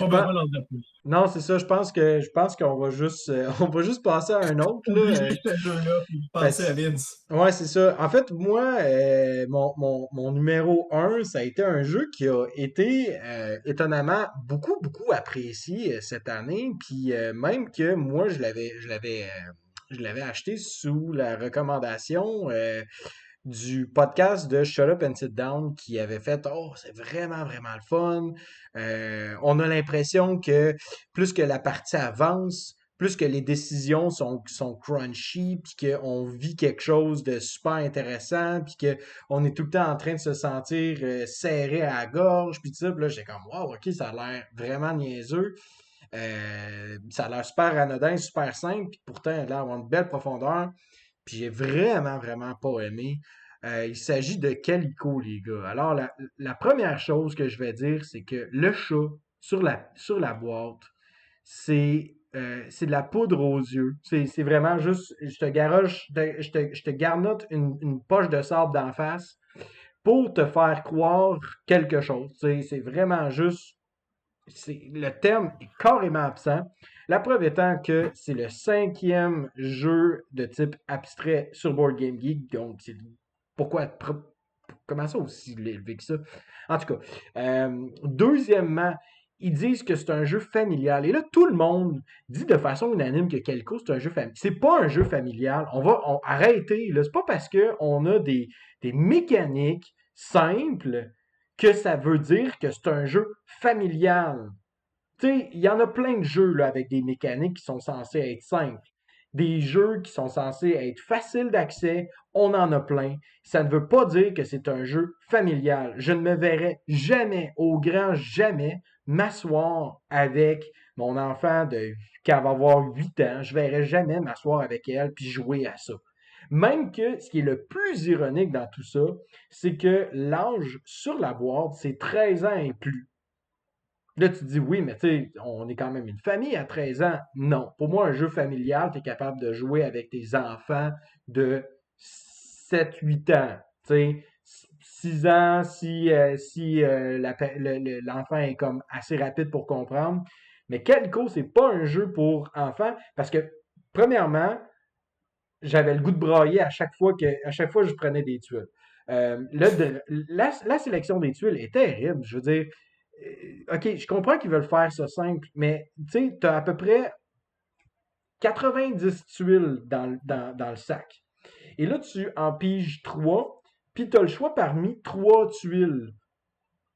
Non, c'est ça. Je pense qu'on va juste, passer à un autre. Passer à Vince. Ouais, c'est ça. En fait, moi, mon numéro 1, ça a été un jeu qui a été étonnamment beaucoup, beaucoup apprécié cette année. Puis même que moi, je l'avais acheté sous la recommandation du podcast de Shut Up and Sit Down qui avait fait c'est vraiment, vraiment le fun. On a l'impression que plus que la partie avance, plus que les décisions sont crunchy, puis qu'on vit quelque chose de super intéressant, puis qu'on est tout le temps en train de se sentir serré à la gorge, puis tout ça. Puis là, j'étais comme, wow, OK, ça a l'air vraiment niaiseux. Ça a l'air super anodin, super simple, puis pourtant, il a l'air d'avoir une belle profondeur. Puis j'ai vraiment, vraiment pas aimé. Il s'agit de Calico, les gars. Alors, la première chose que je vais dire, c'est que le chat sur la boîte, c'est de la poudre aux yeux. C'est vraiment juste, je te garnote une poche de sable d'en face pour te faire croire quelque chose. C'est vraiment juste, le terme est carrément absent. La preuve étant que c'est le 5e jeu de type abstrait sur Board Game Geek. Donc, comment ça aussi élevé que ça? En tout cas, deuxièmement, ils disent que c'est un jeu familial. Et là, tout le monde dit de façon unanime que Calico, c'est un jeu familial. C'est pas un jeu familial. On va arrêter. C'est pas parce qu'on a des mécaniques simples que ça veut dire que c'est un jeu familial. Tu sais, il y en a plein de jeux là, avec des mécaniques qui sont censées être simples. Des jeux qui sont censés être faciles d'accès, on en a plein. Ça ne veut pas dire que c'est un jeu familial. Je ne me verrai jamais, au grand jamais, m'asseoir avec mon enfant qui va avoir 8 ans. Je ne verrai jamais m'asseoir avec elle puis jouer à ça. Même que ce qui est le plus ironique dans tout ça, c'est que l'âge sur la boîte, c'est 13 ans et plus. Là, tu te dis, oui, mais tu sais, on est quand même une famille à 13 ans. Non. Pour moi, un jeu familial, tu es capable de jouer avec tes enfants de 7-8 ans. Tu sais, 6 ans, si l'enfant est comme assez rapide pour comprendre. Mais Calico, c'est pas un jeu pour enfants parce que, premièrement, j'avais le goût de brailler à chaque fois que je prenais des tuiles. La sélection des tuiles est terrible. Je veux dire, OK, je comprends qu'ils veulent faire ça simple, mais tu sais, t'as à peu près 90 tuiles dans le sac. Et là, tu en piges 3, puis tu as le choix parmi 3 tuiles.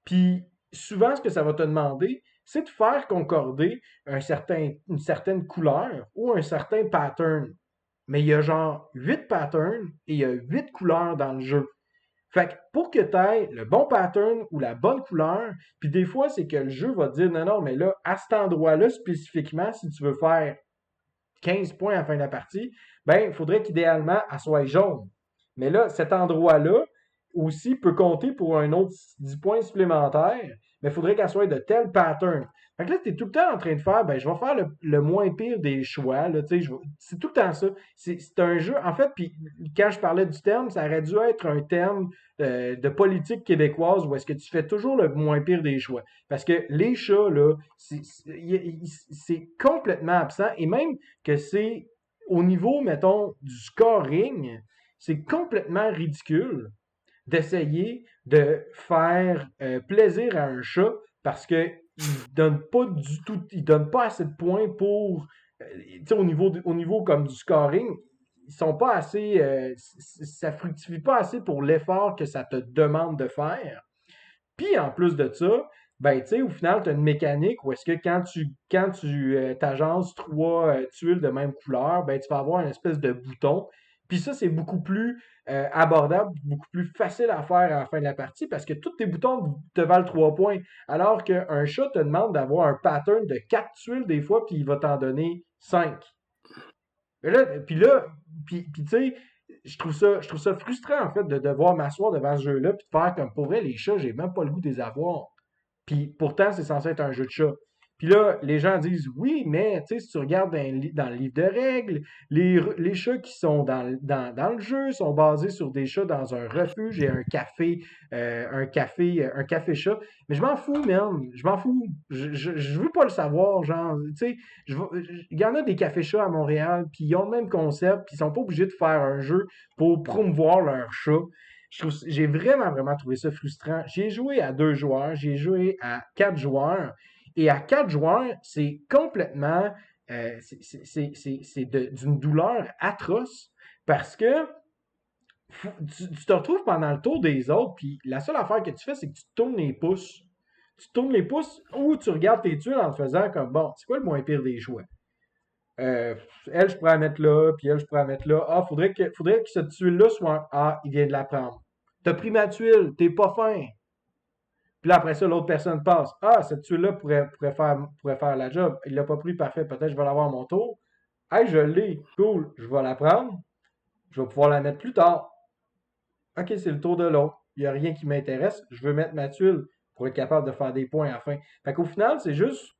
Puis souvent, ce que ça va te demander, c'est de faire concorder une certaine couleur ou un certain pattern. Mais il y a genre 8 patterns et il y a 8 couleurs dans le jeu. Fait que pour que tu aies le bon pattern ou la bonne couleur, puis des fois, c'est que le jeu va te dire non, non, mais là, à cet endroit-là spécifiquement, si tu veux faire 15 points à la fin de la partie, ben, il faudrait qu'idéalement, elle soit jaune. Mais là, cet endroit-là aussi peut compter pour un autre 10 points supplémentaires, mais il faudrait qu'elle soit de tel pattern. Fait que là, tu es tout le temps en train de faire, ben, je vais faire le moins pire des choix, là, tu sais, c'est tout le temps ça. C'est un jeu, en fait, puis quand je parlais du terme, ça aurait dû être un terme de politique québécoise où est-ce que tu fais toujours le moins pire des choix. Parce que les chats, là, c'est complètement absent, et même que c'est au niveau, mettons, du scoring, c'est complètement ridicule d'essayer de faire plaisir à un chat parce que il donne pas du tout, il donne pas assez de points pour, tu sais, au niveau comme du scoring, ils sont pas assez, ça fructifie pas assez pour l'effort que ça te demande de faire. Puis en plus de ça, ben tu sais, au final, tu as une mécanique où est-ce que quand tu t'agences 3 tuiles de même couleur, ben tu vas avoir une espèce de bouton. Puis ça, c'est beaucoup plus abordable, beaucoup plus facile à faire à la fin de la partie parce que tous tes boutons te valent 3 points. Alors qu'un chat te demande d'avoir un pattern de 4 tuiles des fois, puis il va t'en donner 5. Et puis tu sais, je trouve ça frustrant, en fait, de devoir m'asseoir devant ce jeu-là puis de faire comme pour vrai, les chats, j'ai même pas le goût de les avoir. Puis pourtant, c'est censé être un jeu de chat. Puis là, les gens disent oui, mais tu sais, si tu regardes dans le livre de règles, les chats qui sont dans le jeu sont basés sur des chats dans un refuge et un café chat. Mais je m'en fous, man. Je m'en fous. Je veux pas le savoir, genre, tu sais, il y en a des cafés chats à Montréal, puis ils ont le même concept, puis ils sont pas obligés de faire un jeu pour promouvoir leur chat. J'ai vraiment, vraiment trouvé ça frustrant. J'ai joué à 2 joueurs, j'ai joué à 4 joueurs, et à 4 joueurs, c'est complètement, d'une douleur atroce, parce que tu te retrouves pendant le tour des autres, puis la seule affaire que tu fais, c'est que tu te tournes les pouces. Tu te tournes les pouces ou tu regardes tes tuiles en te faisant comme, bon, c'est quoi le moins pire des choix? Euh, Elle, je pourrais la mettre là, puis elle, je pourrais la mettre là. Ah, faudrait que cette tuile-là soit un A, il vient de la prendre. T'as pris ma tuile, t'es pas fin. Puis là, après ça, l'autre personne passe. Ah, cette tuile-là pourrait faire la job. Il l'a pas pris, parfait. Peut-être que je vais l'avoir à mon tour. Hey, je l'ai. Cool. Je vais la prendre. Je vais pouvoir la mettre plus tard. OK, c'est le tour de l'autre. Il n'y a rien qui m'intéresse. Je veux mettre ma tuile pour être capable de faire des points à la fin. Fait qu'au final, c'est juste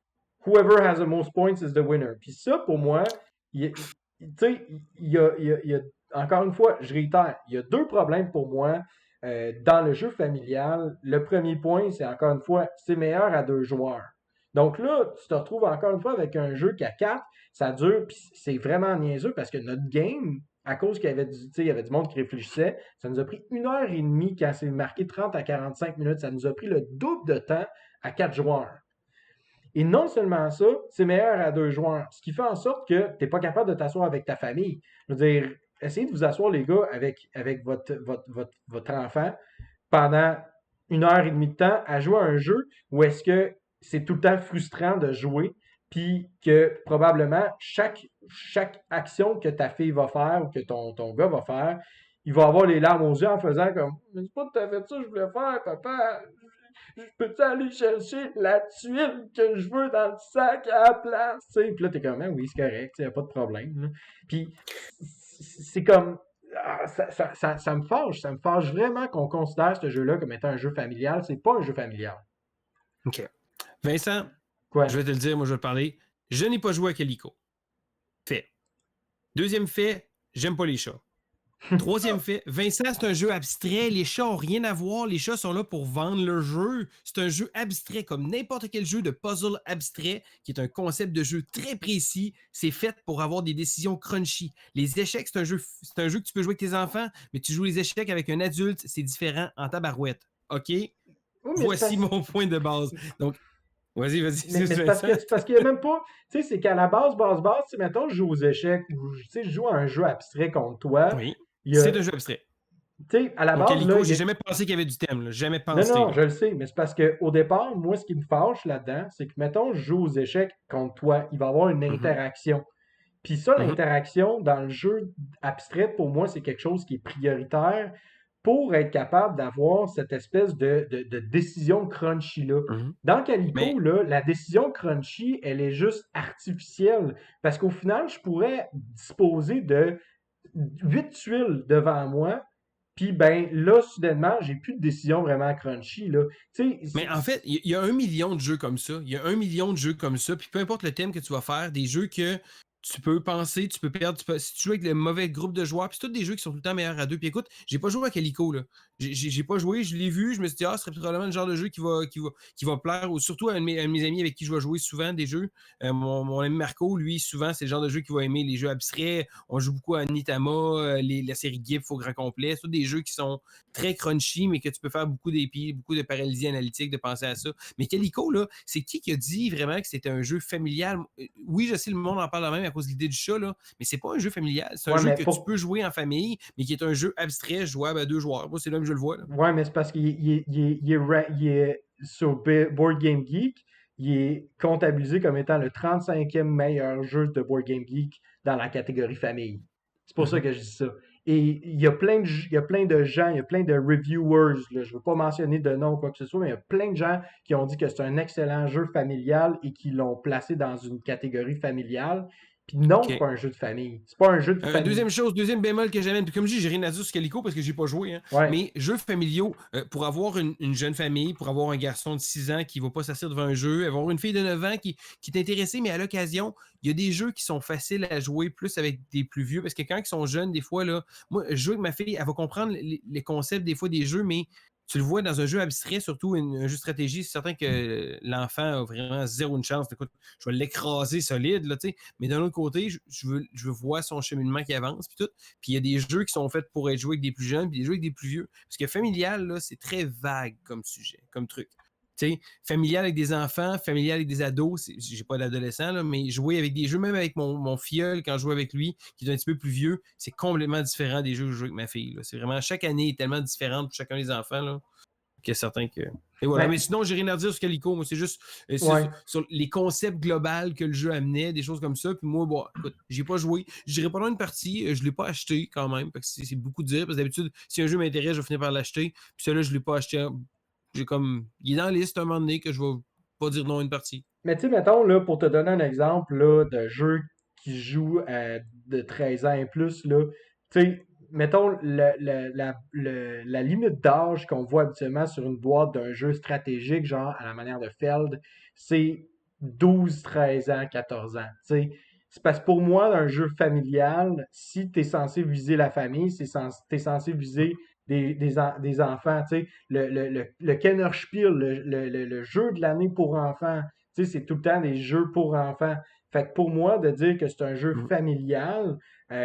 whoever has the most points is the winner. Puis ça, pour moi, tu sais, encore une fois, je réitère, il y a 2 problèmes pour moi dans le jeu familial. Le premier point, c'est encore une fois, c'est meilleur à 2 joueurs. Donc là, tu te retrouves encore une fois avec un jeu qui a 4, ça dure, puis c'est vraiment niaiseux parce que notre game, à cause qu'il y avait il y avait du monde qui réfléchissait, ça nous a pris 1 heure et demie quand c'est marqué 30 à 45 minutes. Ça nous a pris le double de temps à 4 joueurs. Et non seulement ça, c'est meilleur à 2 joueurs. Ce qui fait en sorte que tu n'es pas capable de t'asseoir avec ta famille. Je veux dire, essayez de vous asseoir, les gars, avec votre enfant pendant 1 heure et demie de temps à jouer à un jeu où est-ce que c'est tout le temps frustrant de jouer, puis que probablement chaque action que ta fille va faire ou que ton gars va faire, il va avoir les larmes aux yeux en faisant comme « Mais c'est pas tout à fait ça que je voulais faire, papa. Je peux-tu aller chercher la tuile que je veux dans le sac à la place? » Puis là, t'es comme « Oui, c'est correct, il n'y a pas de problème. » Là. Puis c'est comme... ça me fâche vraiment qu'on considère ce jeu-là comme étant un jeu familial. C'est pas un jeu familial. OK. Vincent, Quoi? je vais te le dire, moi je vais te parler. Je n'ai pas joué à Calico. Fait. Deuxième fait, j'aime pas les chats. Troisième fait, Vincent, c'est un jeu abstrait. Les chats n'ont rien à voir. Les chats sont là pour vendre le jeu. C'est un jeu abstrait, comme n'importe quel jeu de puzzle abstrait, qui est un concept de jeu très précis. C'est fait pour avoir des décisions crunchy. Les échecs, c'est un jeu que tu peux jouer avec tes enfants, mais tu joues les échecs avec un adulte, c'est différent en tabarouette. OK? Oui, mais Voici mon point de base. Donc, vas-y, mais excuse c'est Vincent. parce qu'il n'y a même pas. Tu sais, c'est qu'à la base, tu sais, mettons, je joue aux échecs ou tu sais, je joue à un jeu abstrait contre toi. Oui, Il y a, c'est un jeu abstrait. tu sais, à la Donc, base, là, Calico, j'ai jamais pensé qu'il y avait du thème, là. Jamais non, pensé, non, là. je le sais, mais c'est parce qu'au départ, moi, ce qui me fâche là-dedans, c'est que, mettons, je joue aux échecs contre toi, il va y avoir une Mhm, interaction. Puis ça, mhm, l'interaction dans le jeu abstrait, pour moi, c'est quelque chose qui est prioritaire pour être capable d'avoir cette espèce de décision crunchy-là. mhm. Dans Calico, Mais, là, la décision crunchy, elle est juste artificielle. Parce qu'au final, je pourrais disposer de 8 tuiles devant moi, puis ben là, soudainement, j'ai plus de décision vraiment crunchy. Là. Tu sais, mais en fait, il y a 1 million de jeux comme ça. Il y a 1 million de jeux comme ça. Puis peu importe le thème que tu vas faire, des jeux que tu peux penser, tu peux perdre. Si tu joues avec le mauvais groupe de joueurs, puis c'est tous des jeux qui sont tout le temps meilleurs à deux. Puis écoute, j'ai pas joué à Calico, là. J'ai pas joué, je l'ai vu, je me suis dit, ah, ce serait probablement le genre de jeu qui va plaire, surtout à un de mes amis avec qui je vais jouer souvent des jeux. Mon ami Marco, lui, souvent, c'est le genre de jeu qu'il va aimer les jeux abstraits. On joue beaucoup à Nitama, la série GIF au grand complet. C'est des jeux qui sont très crunchy, mais que tu peux faire beaucoup d'épis, beaucoup de paralysie analytique de penser à ça. Mais Calico, là, c'est qui a dit vraiment que c'était un jeu familial? Oui, je sais, le monde en parle même à cause de l'idée du chat, là, mais c'est pas un jeu familial. C'est un ouais, jeu mais que tu peux jouer en famille, mais qui est un jeu abstrait, jouable à 2 joueurs. Moi, c'est là que je le vois. Là. ouais, mais c'est parce qu'il est sur Board Game Geek, il est comptabilisé comme étant le 35e meilleur jeu de Board Game Geek dans la catégorie famille. C'est pour ça Mhm. que je dis ça. Et il y a il y a plein de gens, il y a plein de reviewers, là, je ne veux pas mentionner de nom ou quoi que ce soit, mais il y a plein de gens qui ont dit que c'est un excellent jeu familial et qui l'ont placé dans une catégorie familiale. Puis non, c'est OK. pas un jeu de famille. C'est pas un jeu de famille. Deuxième chose, deuxième bémol que j'amène, puis comme je dis, j'ai rien à dire sur Calico parce que j'ai pas joué, hein, Ouais. mais jeux familiaux, pour avoir une jeune famille, pour avoir un garçon de 6 ans qui va pas s'asseoir devant un jeu, avoir une fille de 9 ans qui est intéressée, mais à l'occasion, il y a des jeux qui sont faciles à jouer plus avec des plus vieux, parce que quand ils sont jeunes, des fois, là, moi, je joue avec ma fille, elle va comprendre les concepts des fois des jeux, mais tu le vois dans un jeu abstrait, surtout un jeu de stratégie, c'est certain que l'enfant a vraiment zéro une chance. Écoute, je vais l'écraser solide, là, tu sais. Mais d'un autre côté, je veux voir son cheminement qui avance, puis tout. Puis il y a des jeux qui sont faits pour être joués avec des plus jeunes, puis des jeux avec des plus vieux. Parce que familial, là, c'est très vague comme sujet, comme truc. Tu sais, familial avec des enfants, familial avec des ados, j'ai pas d'adolescent, là, mais jouer avec des jeux, même avec mon filleul, quand je joue avec lui, qui est un petit peu plus vieux, c'est complètement différent des jeux que je joue avec ma fille. Là. C'est vraiment, chaque année est tellement différente pour chacun des enfants, là, qu'il y a certains que... Et voilà, mais Ben, sinon, j'ai rien à dire sur Calico. Moi, c'est juste ouais. sur les concepts globaux que le jeu amenait, des choses comme ça. Puis moi, bon, écoute, j'ai pas joué. Je dirais pas dans une partie. Je l'ai pas acheté quand même. Parce que c'est beaucoup de dire. Parce que d'habitude, si un jeu m'intéresse, je vais finir par l'acheter. Puis celui-là, je l'ai pas acheté. J'ai comme. Il est dans la liste un moment donné que je vais pas dire non à une partie. Mais tu sais, mettons, là, pour te donner un exemple là, de jeu qui se joue de 13 ans et plus, là, tu sais, mettons, la limite d'âge qu'on voit habituellement sur une boîte d'un jeu stratégique, genre à la manière de Feld, c'est 12, 13 ans, 14 ans. Tu sais, c'est parce que pour moi, un jeu familial, si tu es censé viser la famille, tu es censé viser des enfants. Tu sais, le Kennerspiel, le jeu de l'année pour enfants, tu sais, c'est tout le temps des jeux pour enfants. Fait que pour moi, de dire que c'est un jeu Mhm. familial, tu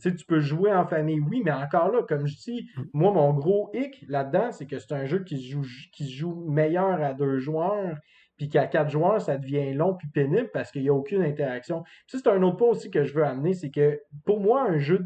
sais, tu peux jouer en famille, oui, mais encore là, comme je dis, Mhm. moi, mon gros hic là-dedans, c'est que c'est un jeu qui se joue meilleur à 2 joueurs, puis qu'à 4 joueurs, ça devient long puis pénible parce qu'il n'y a aucune interaction. Puis ça, c'est un autre point aussi que je veux amener, c'est que pour moi, un jeu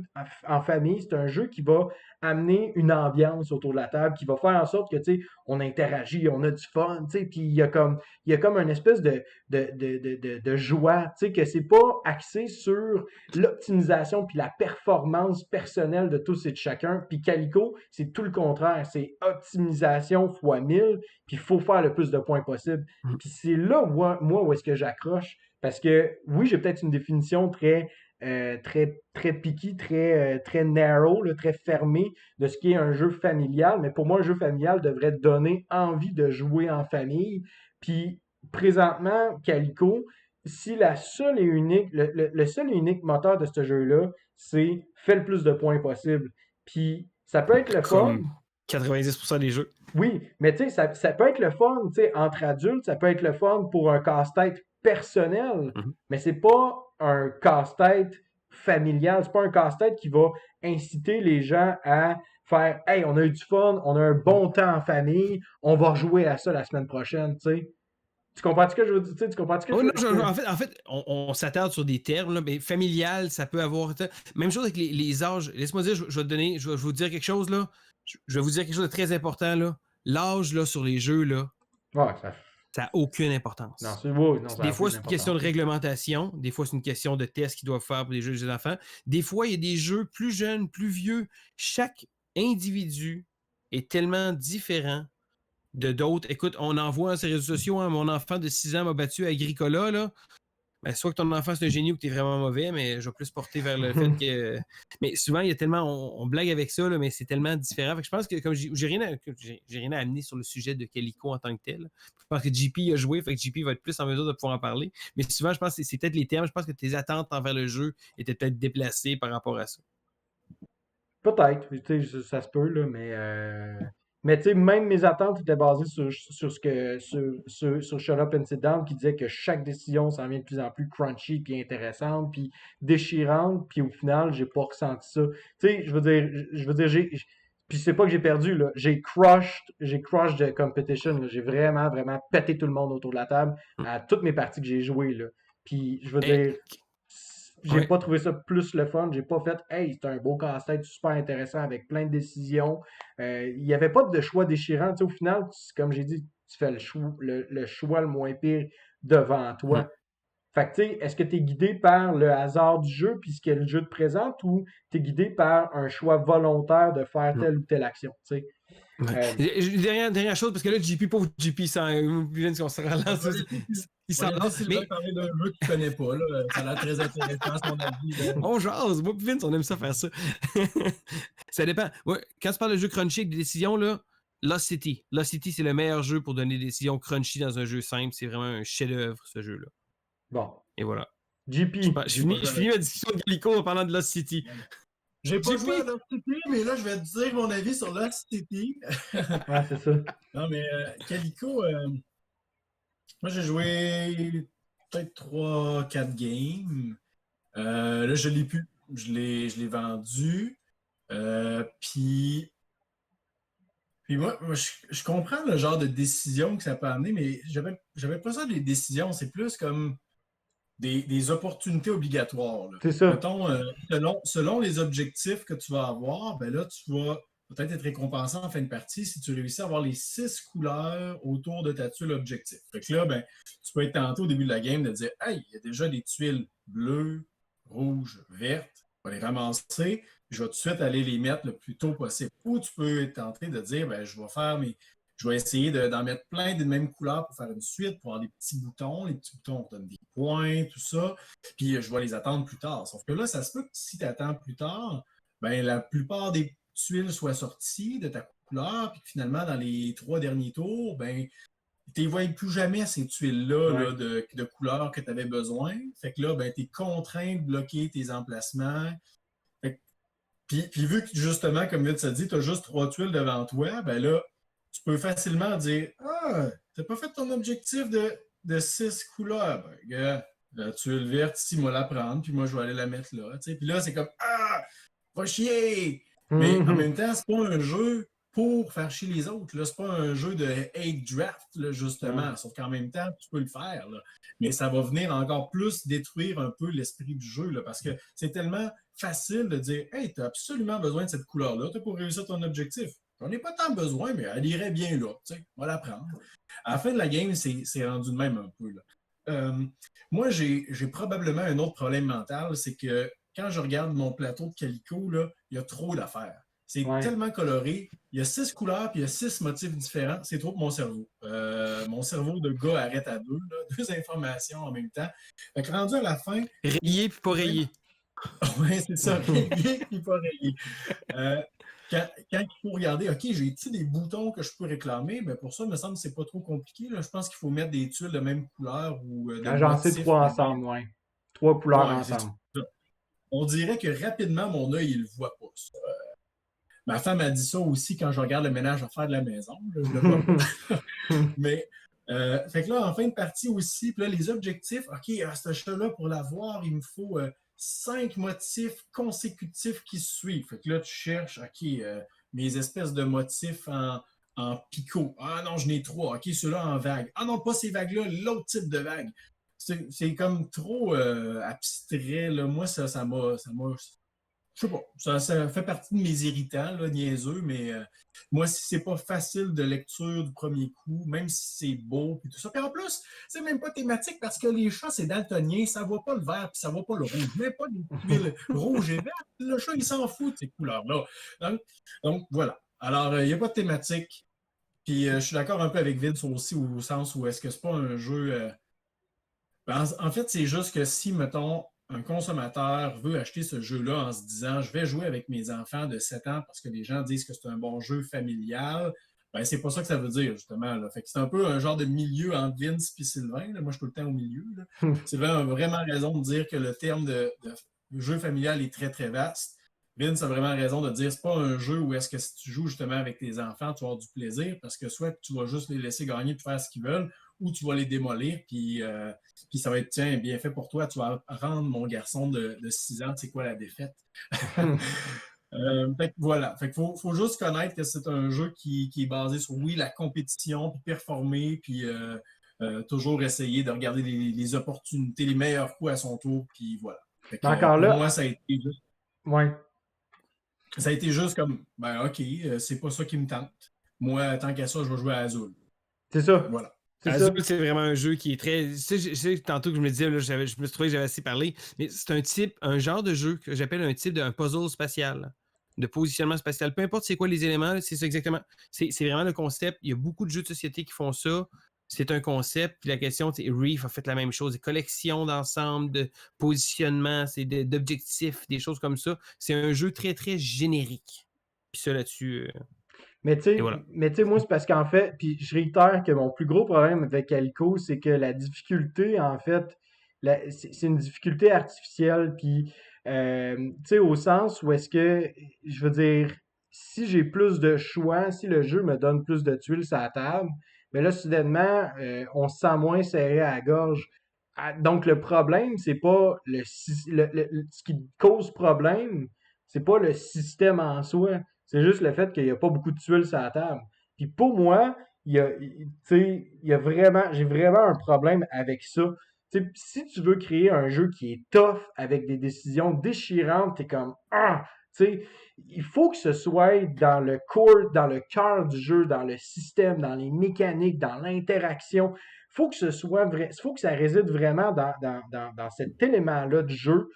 en famille, c'est un jeu qui va amener une ambiance autour de la table, qui va faire en sorte que, tu sais, on interagit, on a du fun, tu sais, puis il y a comme une espèce de joie, tu sais, que c'est pas axé sur l'optimisation puis la performance personnelle de tous et de chacun. Puis Calico, c'est tout le contraire, c'est optimisation fois 1000, puis il faut faire le plus de points possible. Mhm. Puis c'est là, moi où est-ce que j'accroche, parce que oui, j'ai peut-être une définition très picky, très narrow, là, très fermé de ce qui est un jeu familial. Mais pour moi, un jeu familial devrait donner envie de jouer en famille. Puis présentement, Calico, si la seule et unique, le seul et unique moteur de ce jeu-là, c'est fais le plus de points possible. Puis ça peut être le fun, Comme 90% des jeux. oui, mais tu sais, ça peut être le fun, tu sais, entre adultes, ça peut être le fun pour un casse-tête personnel, Mhm. mais c'est pas un casse-tête familial, c'est pas un casse-tête qui va inciter les gens à faire « Hey, on a eu du fun, on a un bon temps en famille, on va rejouer à ça la semaine prochaine, tu sais. » Tu comprends ce que je veux dire? Tu comprends ce que Oh je non, veux en fait, on s'attarde sur des termes, là, mais familial, ça peut avoir. Même chose avec les âges. Laisse-moi dire, je vais te donner, je vais vous dire quelque chose, là. Je vais vous dire quelque chose de très important, là. L'âge, là, sur les jeux, là, Ouais, ça n'a aucune non, importance. non, ça Des n'a fois, aucune c'est une question importance. de réglementation. Des fois, c'est une question de tests qu'ils doivent faire pour des jeux des enfants. Des fois, il y a des jeux plus jeunes, plus vieux. Chaque individu est tellement différent de d'autres. Écoute, on en voit sur les réseaux sociaux, hein, mon enfant de 6 ans m'a battu à Agricola, là. Ben, soit que ton enfant c'est un génie ou que tu es vraiment mauvais, mais je vais plus porter vers le fait que. Mais souvent, il y a tellement. On blague avec ça, là, mais c'est tellement différent. Fait que je pense que comme j'ai rien à amener sur le sujet de Calico en tant que tel. Je pense que JP a joué, fait que JP va être plus en mesure de pouvoir en parler. Mais souvent, je pense que c'est peut-être les termes. Je pense que tes attentes envers le jeu étaient peut-être déplacées par rapport à ça. Peut-être, tu sais, ça se peut, là, mais tu sais, même mes attentes étaient basées sur Shut Up and Sit Down qui disait que chaque décision s'en vient de plus en plus crunchy, puis intéressante, puis déchirante, puis au final, j'ai pas ressenti ça. Tu sais, je veux dire, puis c'est pas que j'ai perdu, là, j'ai crushed the competition, là. J'ai vraiment, vraiment pété tout le monde autour de la table à toutes mes parties que j'ai jouées, là. Puis je veux Et, dire, j'ai ouais. pas trouvé ça plus le fun. J'ai pas fait Hey, c'est un beau casse-tête super intéressant avec plein de décisions. Il n'y avait pas de choix déchirant. Tu sais, au final, comme j'ai dit, tu fais le choix le moins pire devant toi. Fait que, tu sais, est-ce que tu es guidé par le hasard du jeu puis ce que le jeu te présente ou tu es guidé par un choix volontaire de faire telle ou telle action, tu sais? Ouais. Euh, Dernière chose, parce que là, JP, pauvre JP, on se relance. Il On va s'en laisser va. Sylvain Mais parler d'un jeu qu'il connaît pas. Là. Ça a l'air très intéressant, son avis. Là. on jase. Moi, puis Vince, on aime ça faire ça. Ça dépend. Ouais, quand tu parles de jeu crunchy avec des décisions, là, Lost City. Lost City, c'est le meilleur jeu pour donner des décisions crunchy dans un jeu simple. C'est vraiment un chef-d'œuvre, ce jeu-là. bon. Et voilà. JP. Je finis ma discussion de Gallico en parlant de Lost City. J'ai pas joué à JP! Lost City, mais là, je vais te dire mon avis sur Lost City. Ouais, c'est ça. Non, mais Calico, moi, j'ai joué peut-être 3-4 games. Là, je l'ai plus. Je l'ai vendu. Puis moi je comprends le genre de décision que ça peut amener, mais j'avais pas ça des décisions. C'est plus comme des opportunités obligatoires. Là. C'est ça. Mettons, selon les objectifs que tu vas avoir, ben là, tu vas peut-être être récompensé en fin de partie si tu réussis à avoir les 6 couleurs autour de ta tuile objectif. Fait que là, ben, tu peux être tenté au début de la game de dire Hey, il y a déjà des tuiles bleues, rouges, vertes, on va les ramasser, je vais tout de suite aller les mettre le plus tôt possible. Ou tu peux être tenté de dire ben, je vais essayer d'en mettre plein de mêmes couleurs pour faire une suite, pour avoir des petits boutons. Les petits boutons, on donne des points, tout ça. Puis je vais les attendre plus tard. Sauf que là, ça se peut que si tu attends plus tard, ben, la plupart des tuiles soient sorties de ta couleur, puis que finalement, dans les 3 derniers tours, ben, tu ne vois plus jamais ces tuiles-là Ouais. là, de couleurs que tu avais besoin. Fait que là, ben, tu es contraint de bloquer tes emplacements. Puis vu que justement, comme Vite se dit, tu as juste 3 tuiles devant toi, ben là, tu peux facilement dire Ah, tu n'as pas fait ton objectif de 6 couleurs. Ben, gars, la tuile verte, ici, moi la prendre, puis moi je vais aller la mettre là. Puis là, c'est comme Ah, va chier! Mais en même temps, c'est pas un jeu pour faire chier les autres. Là. C'est pas un jeu de hate draft, là, justement. Ouais. Sauf qu'en même temps, tu peux le faire. Là. Mais ça va venir encore plus détruire un peu l'esprit du jeu. Là, parce que c'est tellement facile de dire Hey, tu as absolument besoin de cette couleur-là pour réussir ton objectif. On n'est pas tant besoin, mais elle irait bien là. On va la prendre. À la fin de la game, c'est rendu de même un peu. Là. Moi, j'ai probablement un autre problème mental, c'est que quand je regarde mon plateau de Calico, là, il y a trop d'affaires. C'est Ouais. tellement coloré. Il y a 6 couleurs puis il y a 6 motifs différents. C'est trop pour mon cerveau. Mon cerveau de gars arrête à 2, là, 2 informations en même temps. Fait que rendu à la fin. Rayé puis pas rayé. Oui, c'est ça, rayé puis pas rayé. Quand il faut regarder, OK, j'ai-tu des boutons que je peux réclamer? Ben pour ça, il me semble que c'est pas trop compliqué. Là. Je pense qu'il faut mettre des tuiles de même couleur ou de Agencer motifs. 3 ensemble, ouais. 3 couleurs Ouais, c'est ensemble. ça. On dirait que rapidement, mon œil, il le voit pas. Ça. Ma femme a dit ça aussi quand je regarde le ménage à faire de la maison. Là, je le vois pas. Mais, fait que là, en fin de partie aussi, puis là, les objectifs, OK, ce chat-là, pour l'avoir, il me faut 5 motifs consécutifs qui se suivent. Fait que là, tu cherches, OK, mes espèces de motifs en picot. Ah non, je n'ai 3. OK, ceux-là en vague. Ah non, pas ces vagues-là, l'autre type de vague. C'est comme trop abstrait. Là. Moi, ça m'a. Je sais pas, ça fait partie de mes irritants, là, niaiseux, mais moi, si c'est pas facile de lecture du premier coup, même si c'est beau, puis tout ça. Puis en plus, c'est même pas thématique parce que les chats, c'est daltonien, ça voit pas le vert, puis ça voit pas le rouge. Même pas les tuiles rouges et vertes. Le chat, il s'en fout de ces couleurs-là. Donc voilà. Alors, il n'y a pas de thématique. Puis je suis d'accord un peu avec Vince aussi, au sens où est-ce que c'est pas un jeu. En fait, c'est juste que si, mettons, un consommateur veut acheter ce jeu-là en se disant je vais jouer avec mes enfants de 7 ans parce que les gens disent que c'est un bon jeu familial, ben c'est pas ça que ça veut dire, justement. Là. Fait que c'est un peu un genre de milieu entre Vince et Sylvain. Là. Moi, je suis tout le temps au milieu. Là. Sylvain a vraiment raison de dire que le terme de jeu familial est très, très vaste. Vince a vraiment raison de dire que c'est pas un jeu où est-ce que si tu joues justement avec tes enfants, tu vas avoir du plaisir parce que soit tu vas juste les laisser gagner et faire ce qu'ils veulent, ou tu vas les démolir, puis ça va être, tiens, bien fait pour toi, tu vas rendre mon garçon de 6 ans, c'est quoi la défaite? Fait que voilà, fait qu'il faut juste connaître que c'est un jeu qui est basé sur, oui, la compétition, puis performer, puis toujours essayer de regarder les opportunités, les meilleurs coups à son tour, puis voilà. Fait que, Encore pour là, moi, ça ouais. a été juste comme, ben OK, c'est pas ça qui me tente. Moi, tant qu'à ça, je vais jouer à Azul. C'est ça. Voilà. Azul, c'est vraiment un jeu qui est très. Tu sais, tantôt que je me disais, là, je me suis trouvé que j'avais assez parlé, mais c'est un genre de jeu que j'appelle un type d'un puzzle spatial, de positionnement spatial. Peu importe c'est quoi les éléments, c'est ça exactement. C'est vraiment le concept. Il y a beaucoup de jeux de société qui font ça. C'est un concept. Puis la question, c'est Reef a fait la même chose. Des collections d'ensemble, de positionnement, d'objectifs, des choses comme ça. C'est un jeu très, très générique. Puis ça là-dessus. Mais tu Et sais, voilà. moi, c'est parce qu'en fait, puis je réitère que mon plus gros problème avec Calico, c'est que la difficulté, en fait, c'est une difficulté artificielle. Puis, tu sais, au sens où est-ce que, je veux dire, si j'ai plus de choix, si le jeu me donne plus de tuiles sur la table, mais là, soudainement, on se sent moins serré à la gorge. Donc, le problème, c'est pas ce qui cause problème, c'est pas le système en soi. C'est juste le fait qu'il n'y a pas beaucoup de tuiles sur la table. Puis pour moi, tu sais, j'ai vraiment un problème avec ça. Tu sais, si tu veux créer un jeu qui est tough avec des décisions déchirantes, t'es comme tu sais, il faut que ce soit dans le core, dans le cœur du jeu, dans le système, dans les mécaniques, dans l'interaction. Faut que ce soit vrai, faut que ça réside vraiment dans cet élément-là du jeu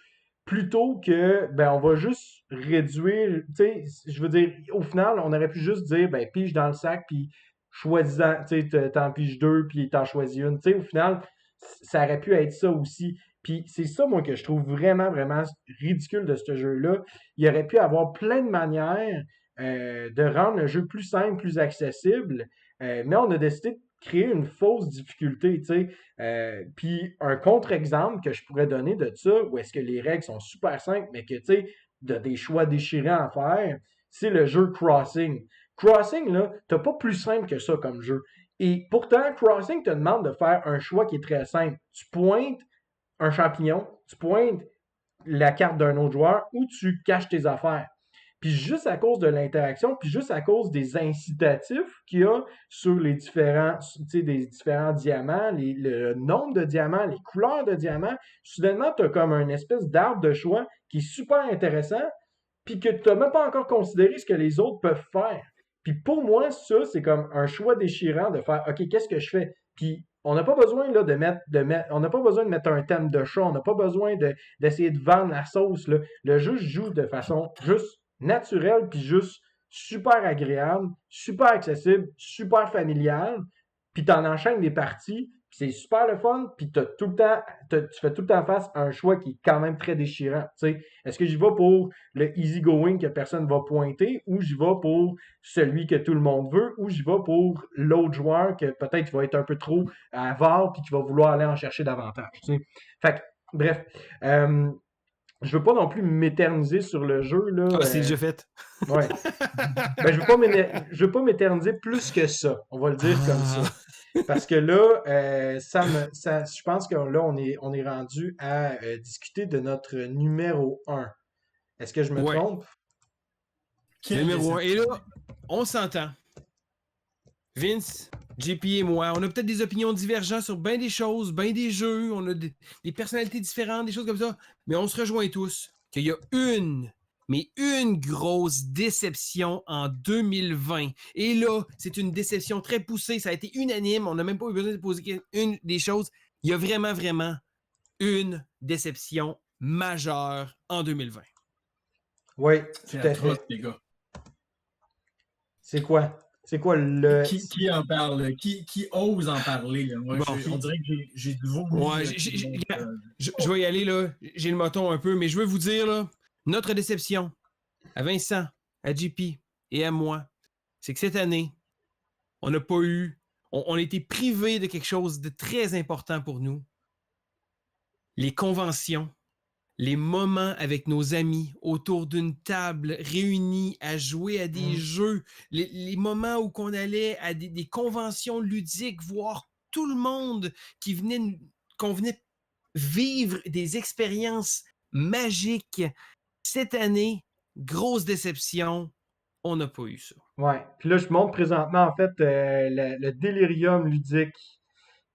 plutôt que ben on va juste réduire, tu sais, je veux dire, au final, on aurait pu juste dire ben pige dans le sac puis choisis-en, tu sais, t'en piges deux puis t'en choisis une, tu sais, au final, ça aurait pu être ça aussi. Puis c'est ça, moi, que je trouve vraiment, vraiment ridicule de ce jeu-là. Il aurait pu avoir plein de manières de rendre le jeu plus simple, plus accessible, mais on a décidé de créer une fausse difficulté, tu sais. Puis un contre-exemple que je pourrais donner de ça, où est-ce que les règles sont super simples, mais que tu sais, de des choix déchirants à faire, c'est le jeu Crossing. Crossing, là, t'as pas plus simple que ça comme jeu. Et pourtant, Crossing te demande de faire un choix qui est très simple. Tu pointes un champignon, tu pointes la carte d'un autre joueur ou tu caches tes affaires. Puis juste à cause de l'interaction, puis juste à cause des incitatifs qu'il y a sur les différents, tu sais, des différents diamants, le nombre de diamants, les couleurs de diamants, soudainement, tu as comme une espèce d'arbre de choix qui est super intéressant, puis que tu n'as même pas encore considéré ce que les autres peuvent faire. Puis pour moi, ça, c'est comme un choix déchirant de faire, OK, qu'est-ce que je fais? Puis on n'a pas besoin là, on n'a pas besoin de mettre un thème de chat, on n'a pas besoin d'essayer de vendre la sauce. Là. Le jeu joue de façon juste naturelle, puis juste super agréable, super accessible, super familial. Puis t'en enchaînes des parties, puis c'est super le fun, puis t'as tout le temps, tu fais tout le temps face à un choix qui est quand même très déchirant. T'sais. Est-ce que j'y vais pour le easy going que personne va pointer, ou j'y vais pour celui que tout le monde veut, ou j'y vais pour l'autre joueur que peut-être va être un peu trop avare puis qui va vouloir aller en chercher davantage. T'sais. Fait que, bref. Je veux pas non plus m'éterniser sur le jeu, là. Ah, c'est déjà fait. Ouais. Ben, je veux pas m'éterniser plus que ça. On va le dire comme ça. Parce que là, je pense que là, on est rendu à discuter de notre numéro 1. Est-ce que je me Ouais. trompe? Quelle Numéro 1. Et déception. là, on s'entend. Vince, JP et moi, on a peut-être des opinions divergentes sur bien des choses, bien des jeux, on a des personnalités différentes, des choses comme ça, mais on se rejoint tous qu'il y a une grosse déception en 2020. Et là, c'est une déception très poussée, ça a été unanime, on n'a même pas eu besoin de poser une des choses. Il y a vraiment, vraiment une déception majeure en 2020. Oui, C'est tout à atroce, fait. les gars. C'est quoi? C'est quoi le. Qui en parle? Qui ose en parler? Là? Moi, Bon. on dirait que j'ai du vomi. Ouais, là, qui monte, je vais y aller, là. J'ai le moton un peu, mais je veux vous dire, là, notre déception à Vincent, à JP et à moi, c'est que cette année, on n'a pas eu... On a été privés de quelque chose de très important pour nous. Les conventions, les moments avec nos amis autour d'une table, réunis à jouer à des jeux, les moments où on allait à des conventions ludiques, voir tout le monde qu'on venait vivre des expériences magiques. Cette année, grosse déception, on n'a pas eu ça. Ouais. Puis là, je montre présentement, en fait, le Delirium ludique,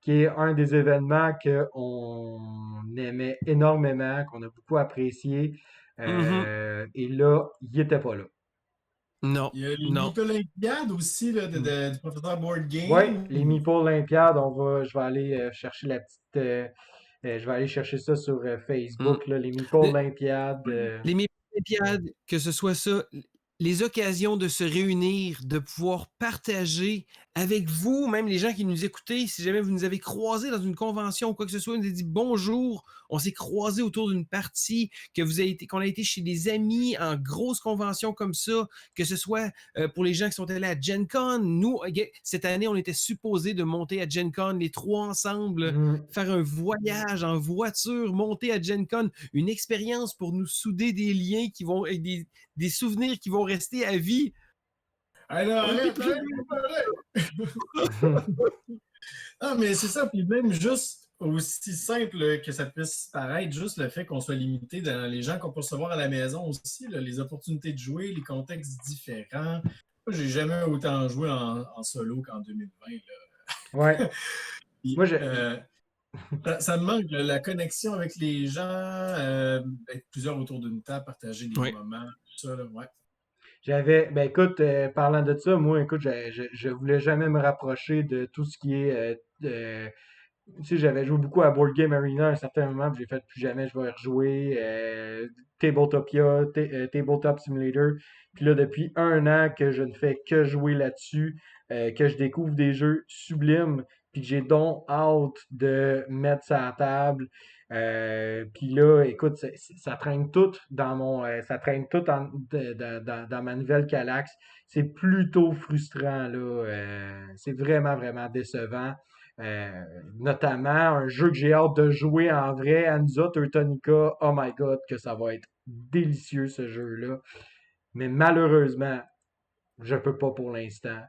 qui est un des événements qu'on aimait énormément, qu'on a beaucoup apprécié. Et là, il était pas là. Non, Il y a les non. Meeple Olympiades aussi là, du professeur Board Game. Ouais, les Meeple Olympiades, je vais aller chercher la petite. Je vais aller chercher ça sur Facebook, là, les Meeple Olympiades. Les Olympiades, que ce soit ça, les occasions de se réunir, de pouvoir partager avec vous, même les gens qui nous écoutez, si jamais vous nous avez croisés dans une convention ou quoi que ce soit, vous nous avez dit bonjour, on s'est croisés autour d'une partie, qu'on a été chez des amis en grosse convention comme ça, que ce soit pour les gens qui sont allés à Gen Con. Nous, cette année, on était supposés de monter à Gen Con, les trois ensemble, faire un voyage en voiture, monter à Gen Con, une expérience pour nous souder des liens qui vont, avec des souvenirs qui vont rester à vie. Alors, arrête. Ah, mais c'est ça. Puis même juste aussi simple que ça puisse paraître, juste le fait qu'on soit limité dans les gens qu'on peut recevoir à la maison aussi, là, les opportunités de jouer, les contextes différents. Moi, j'ai jamais autant joué en solo qu'en 2020. Là. Ouais. Puis, Moi, ça me manque la connexion avec les gens, être plusieurs autour d'une table, partager des moments, tout ça. Là, ouais. ben écoute, parlant de ça, moi, écoute, je voulais jamais me rapprocher de tout ce qui est. Tu sais, j'avais joué beaucoup à Board Game Arena à un certain moment, puis j'ai fait plus jamais, je vais rejouer Tabletopia, Tabletop Simulator. Puis là, depuis 1 an que je ne fais que jouer là-dessus, que je découvre des jeux sublimes, puis que j'ai donc hâte de mettre ça à table. Puis là, écoute, ça traîne tout ça traîne tout dans ma nouvelle Calax. C'est plutôt frustrant, là. C'est vraiment, vraiment décevant. Notamment un jeu que j'ai hâte de jouer en vrai, Anza Teutonica. Oh my god, que ça va être délicieux ce jeu-là. Mais malheureusement, je peux pas pour l'instant.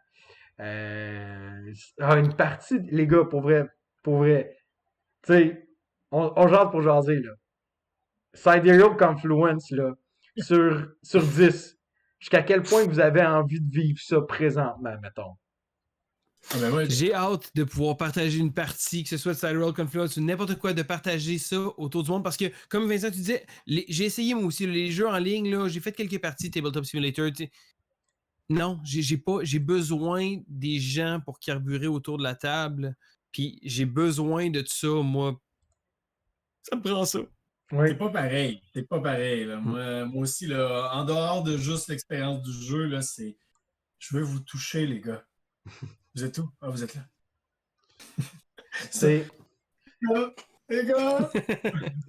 Une partie, les gars, pour vrai. Tu sais, on jase pour jaser, là. Sidereal Confluence, là, sur 10. Jusqu'à quel point vous avez envie de vivre ça présentement, mettons. Ah ben ouais. J'ai hâte de pouvoir partager une partie, que ce soit de Sidereal Confluence ou n'importe quoi, de partager ça autour du monde parce que, comme Vincent, tu disais, j'ai essayé moi aussi les jeux en ligne, là, j'ai fait quelques parties Tabletop Simulator. Non, j'ai besoin des gens pour carburer autour de la table, puis j'ai besoin de ça, moi. Ça me prend ça. Oui. C'est pas pareil. C'est pas pareil. Là. Moi aussi, là, en dehors de juste l'expérience du jeu, là, c'est. Je veux vous toucher, les gars. Vous êtes où? Ah, vous êtes là. C'est. Les gars!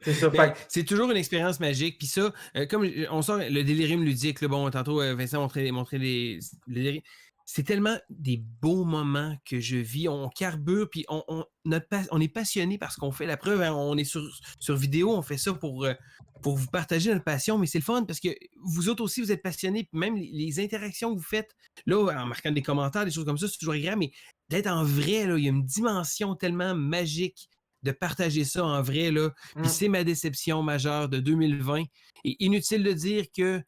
C'est ça. C'est toujours une expérience magique. Puis ça, comme on sort le délirium ludique, là, bon, tantôt Vincent montrait les c'est tellement des beaux moments que je vis. On carbure, puis on est passionné par ce qu'on fait. La preuve, hein, on est sur vidéo, on fait ça pour vous partager notre passion, mais c'est le fun parce que vous autres aussi, vous êtes passionnés. Puis même les interactions que vous faites, là, en marquant des commentaires, des choses comme ça, c'est toujours agréable, mais d'être en vrai, là, il y a une dimension tellement magique de partager ça en vrai, là. Puis c'est ma déception majeure de 2020. Et inutile de dire que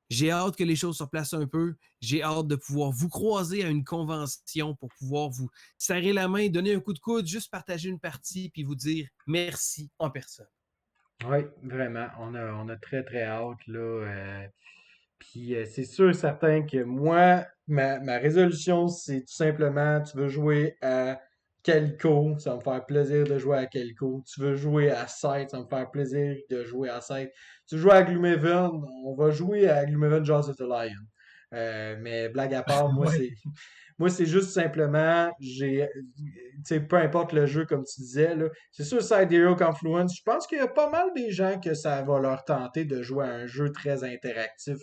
J'ai hâte que les choses se replacent un peu. J'ai hâte de pouvoir vous croiser à une convention pour pouvoir vous serrer la main, donner un coup de coude, juste partager une partie puis vous dire merci en personne. Oui, vraiment. On a très, très hâte, là. Puis c'est sûr, certain que moi, ma résolution, c'est tout simplement, tu veux jouer à Calico, ça va me faire plaisir de jouer à Calico. Tu veux jouer à Scythe, ça va me faire plaisir de jouer à Scythe. Tu veux jouer à Gloomhaven, on va jouer à Gloomhaven Jaws of the Lion. Mais blague à part, Ouais. moi, c'est juste simplement, tu sais, peu importe le jeu, comme tu disais, là, c'est sûr, Side Hero Confluence, je pense qu'il y a pas mal des gens que ça va leur tenter de jouer à un jeu très interactif,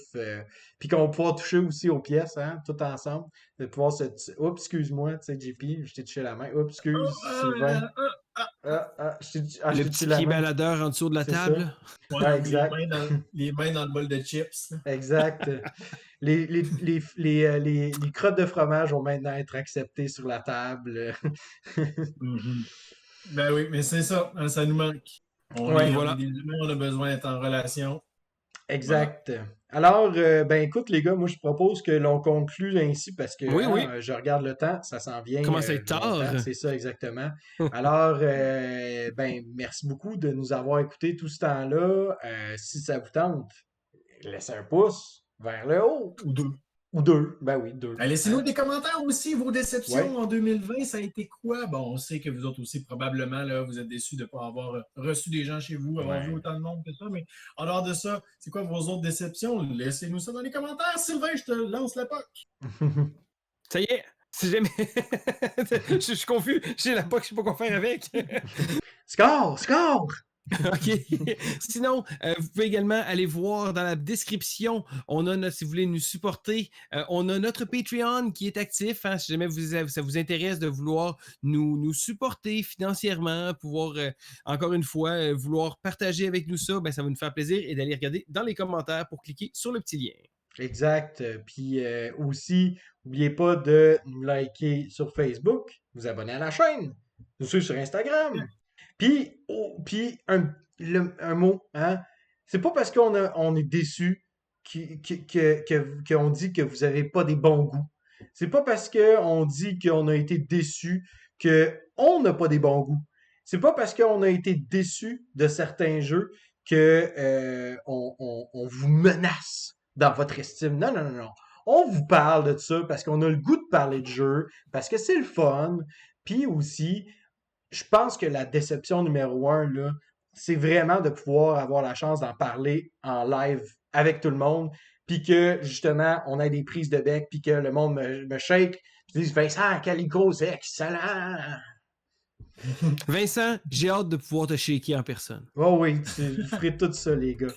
puis qu'on va pouvoir toucher aussi aux pièces, hein, tout ensemble, de pouvoir Oups, excuse-moi, tu sais, JP, je t'ai touché la main. Oups, excuse, Sylvain. Je Le t'ai petit touché la pied main. baladeur en dessous de la C'est ça. table. Ouais, Ouais, ou exact. les mains dans le bol de chips. Là. Exact. Les crottes de fromage vont maintenant être acceptées sur la table. Mhm. Ben oui, mais c'est ça, hein, ça nous manque. On Et Ouais, est voilà. des humains, on a besoin d'être en relation. Voilà. exact. Alors, ben écoute les gars, moi je propose que l'on conclue ainsi parce que Oui, oui. je regarde le temps, ça s'en vient Commence à être tard. longtemps, c'est ça exactement. Alors, ben merci beaucoup de nous avoir écoutés tout ce temps-là. Si ça vous tente, laissez un pouce vers le haut. Ou deux. Ou deux, ben oui, deux. Ben, laissez-nous des commentaires aussi, vos Ouais. déceptions en 2020, ça a été quoi? Bon, on sait que vous autres aussi, probablement, là, vous êtes déçus de ne pas avoir reçu des gens chez vous, avoir vu Ouais. autant de monde que ça, mais en dehors de ça, c'est quoi vos autres déceptions? Laissez-nous ça dans les commentaires. Sylvain, je te lance la POC. Ça y est. Si jamais. je suis confus. J'ai la POC, je sais pas quoi faire avec. Score! Score! OK. Sinon, vous pouvez également aller voir dans la description. On a si vous voulez nous supporter, on a notre Patreon qui est actif. Hein, si jamais ça vous intéresse de vouloir nous supporter financièrement, pouvoir, encore une fois, vouloir partager avec nous ça, ben, ça va nous faire plaisir et d'aller regarder dans les commentaires pour cliquer sur le petit lien. Exact. Puis aussi, n'oubliez pas de nous liker sur Facebook, vous abonner à la chaîne, nous suivre sur Instagram. Puis, un mot, hein? C'est pas parce on est déçu qu'on dit que vous avez pas des bons goûts. C'est pas parce qu'on dit qu'on a été déçu qu'on n'a pas des bons goûts. C'est pas parce qu'on a été déçu de certains jeux que on vous menace dans votre estime. Non, non, non, non. On vous parle de ça parce qu'on a le goût de parler de jeu, parce que c'est le fun. Puis aussi, je pense que la déception numéro un, là, c'est vraiment de pouvoir avoir la chance d'en parler en live avec tout le monde, puis que, justement, on a des prises de bec, puis que le monde me shake, puis disent « Vincent, Calico, c'est excellent! » Vincent, j'ai hâte de pouvoir te shaker en personne. Oh oui, vous ferez tout ça, les gars.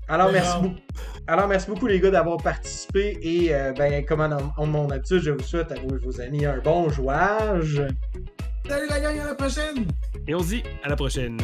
Alors, merci beaucoup, les gars, d'avoir participé, et ben, comme en mon habitude, je vous souhaite à vous et vos amis un bon jouage. Salut la gang, à la prochaine! Et on se dit à la prochaine.